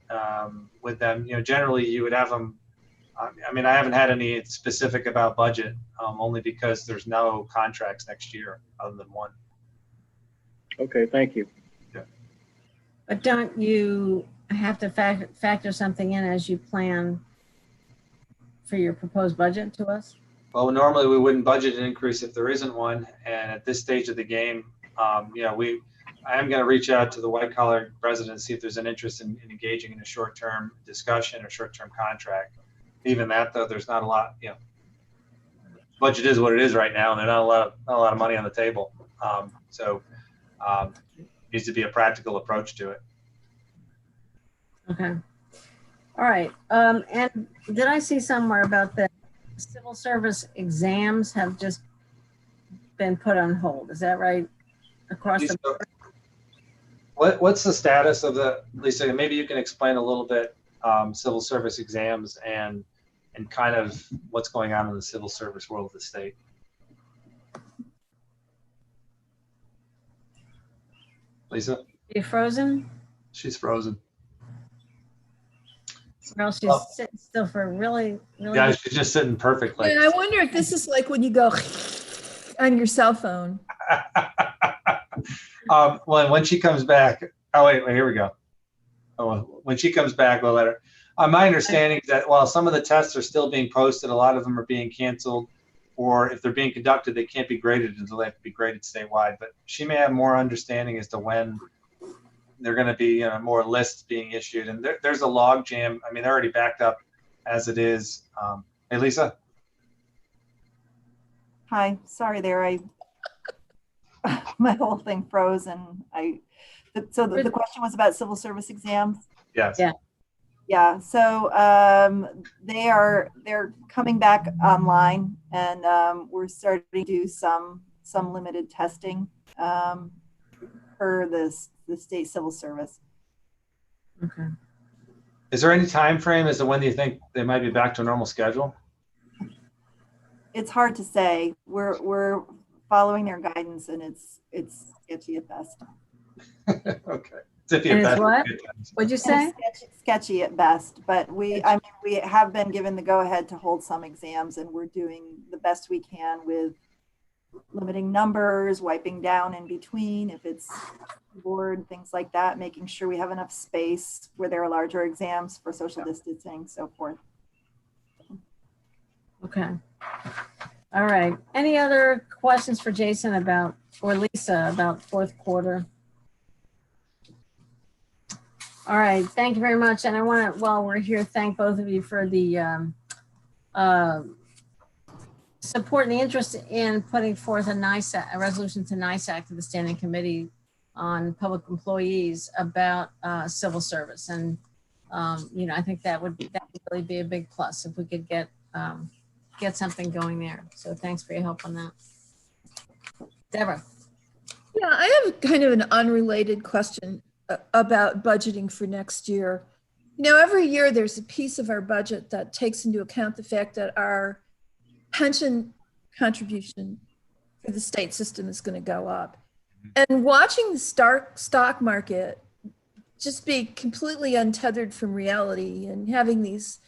with them. Generally you would have them. I mean, I haven't had any specific about budget, only because there's no contracts next year other than one. Okay, thank you. Yeah. But don't you have to factor something in as you plan for your proposed budget to us? Well, normally we wouldn't budget an increase if there isn't one. And at this stage of the game, you know, I am going to reach out to the white collar residents, see if there's an interest in engaging in a short-term discussion or short-term contract. Even that, though, there's not a lot, you know, budget is what it is right now, and there's not a lot of money on the table. So needs to be a practical approach to it. Okay. All right. And did I see somewhere about the civil service exams have just been put on hold? Is that right? Across the board? What's the status of the, Lisa, maybe you can explain a little bit civil service exams and kind of what's going on in the civil service world of the state. Lisa? Are you frozen? She's frozen. Or else she's sitting still for really. Yeah, she's just sitting perfect. Like, Yeah, I wonder if this is like when you go on your cell phone. well, when she comes back, oh, wait, here we go. Oh, when she comes back, we'll let her. My understanding is that while some of the tests are still being posted, a lot of them are being canceled, or if they're being conducted, they can't be graded until they have to be graded statewide. But she may have more understanding as to when they're going to be, you know, more lists being issued. And there's a log jam. I mean, they're already backed up as it is. Hey, Lisa. Hi, sorry there. My whole thing froze, and so the question was about civil service exams. Yes. Yeah. Yeah. So they're coming back online, and we're starting to do some limited testing for the state civil service. Okay. Is there any time frame as to when do you think they might be back to a normal schedule? It's hard to say. We're following their guidance, and it's sketchy at best. Okay. It's iffy And at it's best. what? What'd you say? Sketchy at best, but we have been given the go-ahead to hold some exams, and we're doing the best we can with limiting numbers, wiping down in between if it's board, things like that, making sure we have enough space where there are larger exams for social distancing, so forth. Okay. All right. Any other questions for Jason about, or Lisa about fourth quarter? All right. Thank you very much. And I want to, while we're here, thank both of you for the support and the interest in putting forth a resolution to NISAC, to the Standing Committee on Public Employees, about civil service. And, you know, I think that would really be a big plus if we could get something going there. So thanks for your help on that. Deborah. Yeah, I have kind of an unrelated question about budgeting for next year. You know, every year there's a piece of our budget that takes into account the fact that our pension contribution for the state system is going to go up. And watching the stock market just be completely untethered from reality and having these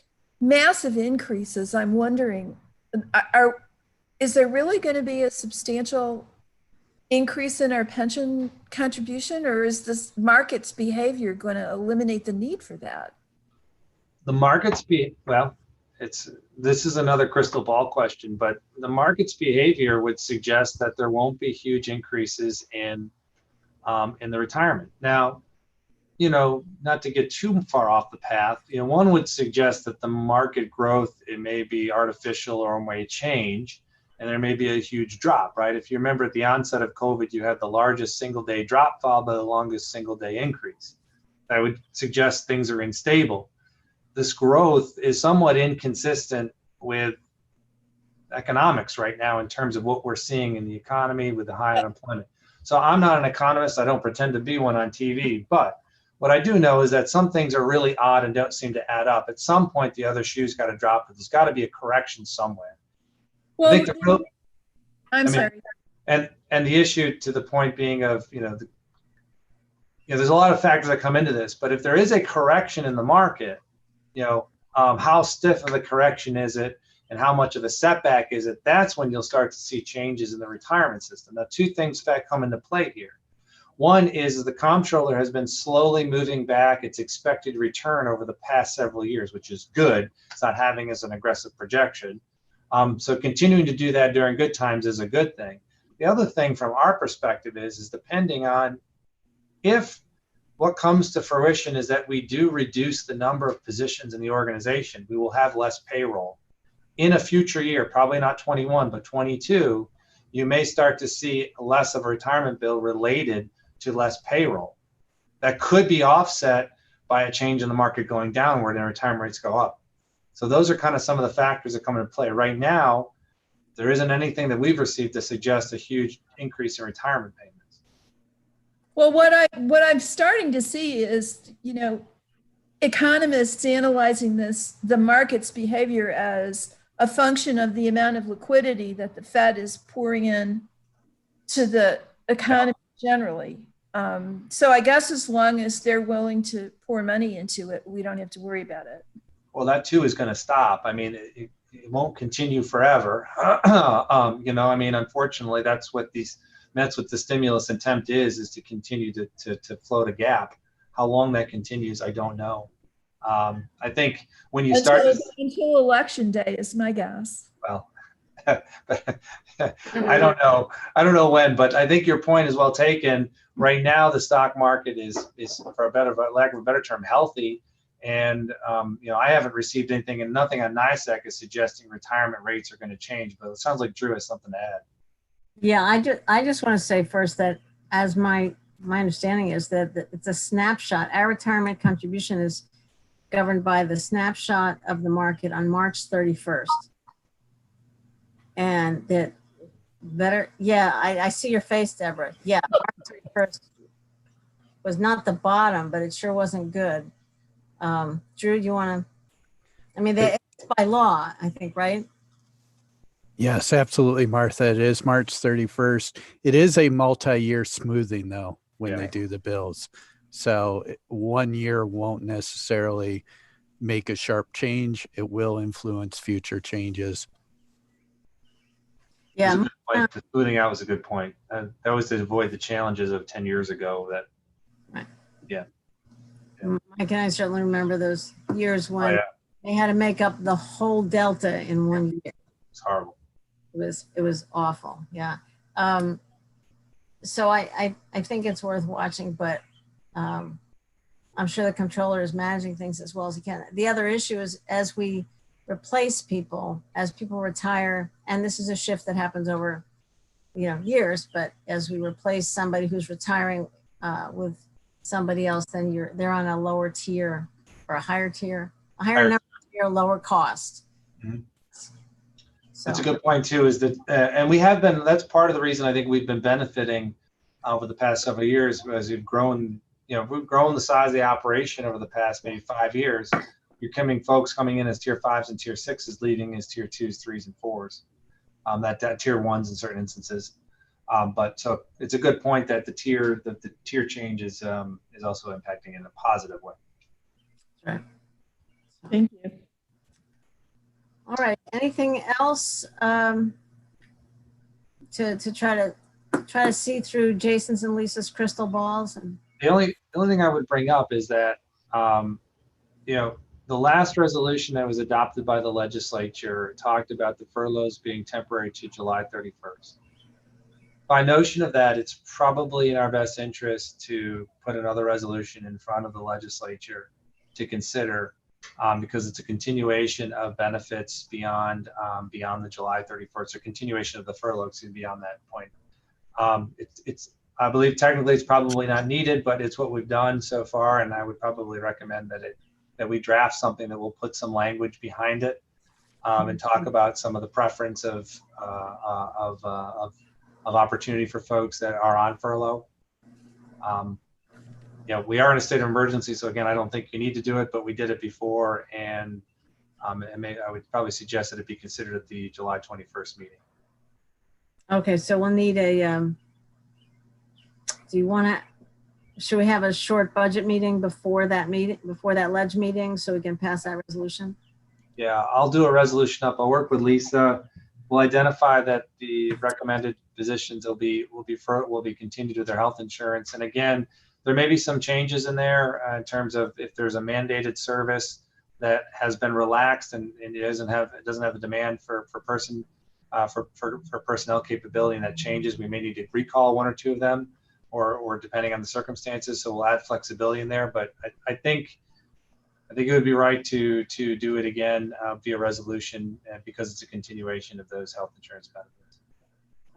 massive increases, I'm wondering, is there really going to be a substantial increase in our pension contribution, or is this market's behavior going to eliminate the need for that? The market's this is another crystal ball question, but the market's behavior would suggest that there won't be huge increases in the retirement. Now, you know, not to get too far off the path, you know, one would suggest that the market growth, it may be artificial or may change, and there may be a huge drop, right? If you remember at the onset of COVID, you had the largest single day drop followed by the longest single day increase. That would suggest things are unstable. This growth is somewhat inconsistent with economics right now in terms of what we're seeing in the economy with the high unemployment. So I'm not an economist. I don't pretend to be one on TV, but what I do know is that some things are really odd and don't seem to add up. At some point, the other shoe's got to drop, but there's got to be a correction somewhere. Well, sorry. And the issue, to the point being of, there's a lot of factors that come into this, but if there is a correction in the market, how stiff of a correction is it and how much of a setback is it? That's when you'll start to see changes in the retirement system. Now, two things come into play here. One is the comptroller has been slowly moving back its expected return over the past several years, which is good. It's not having as an aggressive projection. So continuing to do that during good times is a good thing. The other thing from our perspective is depending on if what comes to fruition is that we do reduce the number of positions in the organization, we will have less payroll. In a future year, probably not 21, but 22, you may start to see less of a retirement bill related to less payroll. That could be offset by a change in the market going downward and retirement rates go up. So those are kind of some of the factors that come into play. Right now, there isn't anything that we've received to suggest a huge increase in retirement payments. Well, what I'm starting to see is, economists analyzing the market's behavior as a function of the amount of liquidity that the Fed is pouring in to the economy generally. So I guess as long as they're willing to pour money into it, we don't have to worry about it. Well, that too is going to stop. I mean, it won't continue forever. Unfortunately, that's what the stimulus attempt is to continue to float a gap. How long that continues, I don't know. I think when you until election day is my guess. Well, I don't know. I don't know when, but I think your point is well taken. Right now, the stock market is for lack of a better term, healthy. And I haven't received anything, and nothing on NYSEC is suggesting retirement rates are going to change. But it sounds like Drew has something to add. Yeah, I just want to say first that as my understanding is that it's a snapshot. Our retirement contribution is governed by the snapshot of the market on March 31st. And that I see your face, Deborah. Yeah, March 31st was not the bottom, but it sure wasn't good. Drew, you want to, it's by law, I think, right? Yes, absolutely, Martha. It is March 31st. It is a multi-year smoothing, though, when they do the bills. So 1 year won't necessarily make a sharp change. It will influence future changes. Yeah. The smoothing out was a good point. That was to avoid the challenges of 10 years ago. Mike and I certainly remember those years when they had to make up the whole delta in 1 year. It's horrible. It was awful. Yeah. So I think it's worth watching, but I'm sure the comptroller is managing things as well as he can. The other issue is as we replace people, as people retire, and this is a shift that happens over years, but as we replace somebody who's retiring with somebody else, then they're on a lower tier or a higher tier, a higher number tier, lower cost. Mm-hmm. So. That's a good point too, is that, and we have been, that's part of the reason I think we've been benefiting over the past several years as we've grown, we've grown the size of the operation over the past maybe 5 years. You're folks coming in as tier 5s and tier 6s, leaving as tier 2s, 3s, and 4s, that tier 1s in certain instances. But so it's a good point that the tier change is also impacting in a positive way. Right. Thank you. All right. Anything else to try to see through Jason's and Lisa's crystal balls? The only thing I would bring up is that the last resolution that was adopted by the legislature talked about the furloughs being temporary to July 31st. By notion of that, it's probably in our best interest to put another resolution in front of the legislature to consider, because it's a continuation of benefits beyond the July 31st, or continuation of the furlough beyond that point. I believe technically it's probably not needed, but it's what we've done so far, and I would probably recommend that we draft something that will put some language behind it, and talk about some of the preference of opportunity for folks that are on furlough. We are in a state of emergency, so again, I don't think you need to do it, but we did it before, and I would probably suggest that it be considered at the July 21st meeting. Okay, so we'll need a. Should we have a short budget meeting before that ledge meeting, so we can pass that resolution? Yeah, I'll do a resolution up. I'll work with Lisa we'll identify that the recommended physicians will be continued with their health insurance. And again, there may be some changes in there in terms of if there's a mandated service that has been relaxed and it doesn't have the demand for personnel capability, and that changes. We may need to recall one or two of them, or depending on the circumstances. So we'll add flexibility in there. But I think it would be right to do it again via resolution because it's a continuation of those health insurance benefits.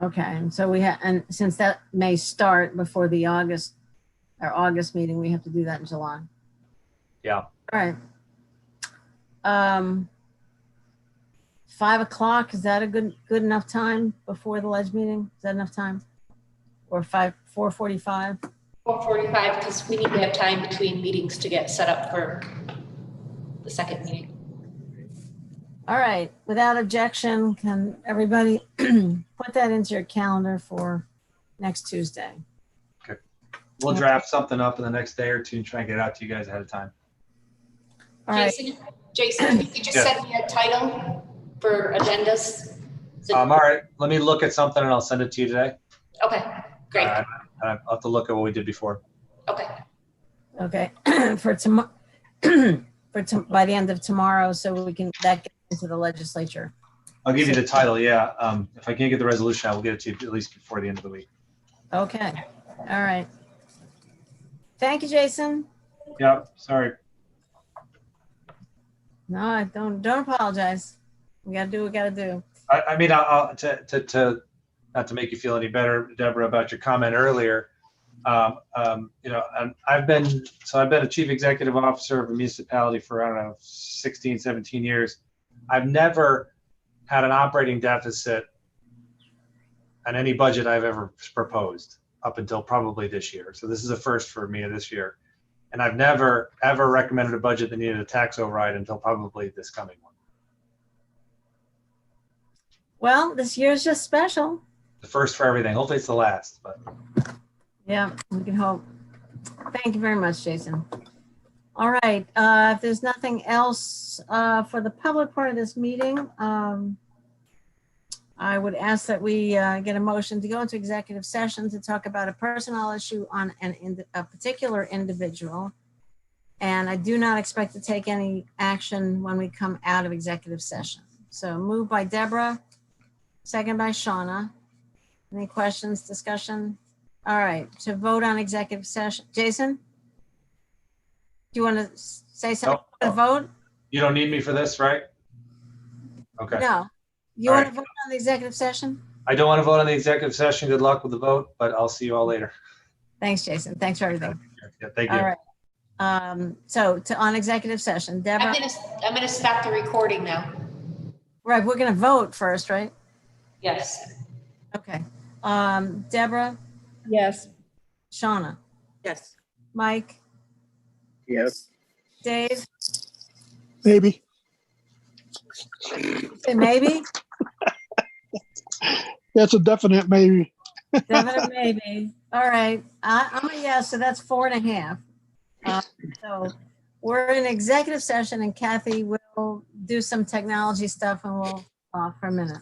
Okay, and so and since that may start before the August meeting, we have to do that in July. Yeah. All right. 5 o'clock, is that a good enough time before the ledge meeting? Is that enough time? Or 4:45? 4:45, because we need to have time between meetings to get set up for the second meeting. All right, without objection, can everybody put that into your calendar for next Tuesday? Okay. We'll draft something up in the next day or two and try and get it out to you guys ahead of time. All right. Jason, if you could just send me a title for agendas. All right, let me look at something and I'll send it to you today. Okay, great. I'll have to look at what we did before. Okay. Okay, for tomorrow, by the end of tomorrow, so we can get into the legislature. I'll give you the title, yeah. If I can't get the resolution, I will get it to you at least before the end of the week. Okay, all right. Thank you, Jason. Yeah, sorry. No, I don't apologize. We gotta do what we gotta do. I mean, I'll not to make you feel any better, Deborah, about your comment earlier. You know, I've been a chief executive officer of a municipality for, I don't know, 16, 17 years. I've never had an operating deficit on any budget I've ever proposed up until probably this year. So this is a first for me this year. And I've never, ever recommended a budget that needed a tax override until probably this coming one. Well, this year's just special. The first for everything. Hopefully it's the last. But Yeah, we can hope. Thank you very much, Jason. All right, if there's nothing else for the public part of this meeting, I would ask that we get a motion to go into executive session to talk about a personnel issue on a particular individual. And I do not expect to take any action when we come out of executive session. So moved by Deborah, second by Shauna. Any questions, discussion? All right, to vote on executive session. Jason? Do you want to say something to vote? you don't need me for this, right? Okay. No. You All want right. to vote on the executive session? I don't want to vote on the executive session. Good luck with the vote, but I'll see you all later. Thanks, Jason. Thanks for everything. Yeah, thank you. All right. So on executive session, Deborah. I'm gonna stop the recording now. Right, we're going to vote first, right? Yes. Okay. Deborah, Yes. Shauna, Yes. Mike, Yes. Dave, Maybe. say maybe, That's a definite maybe. definite maybe. All right, I'm a yes, so that's 4.5. So we're in executive session and Kathy will do some technology stuff and we'll off for a minute.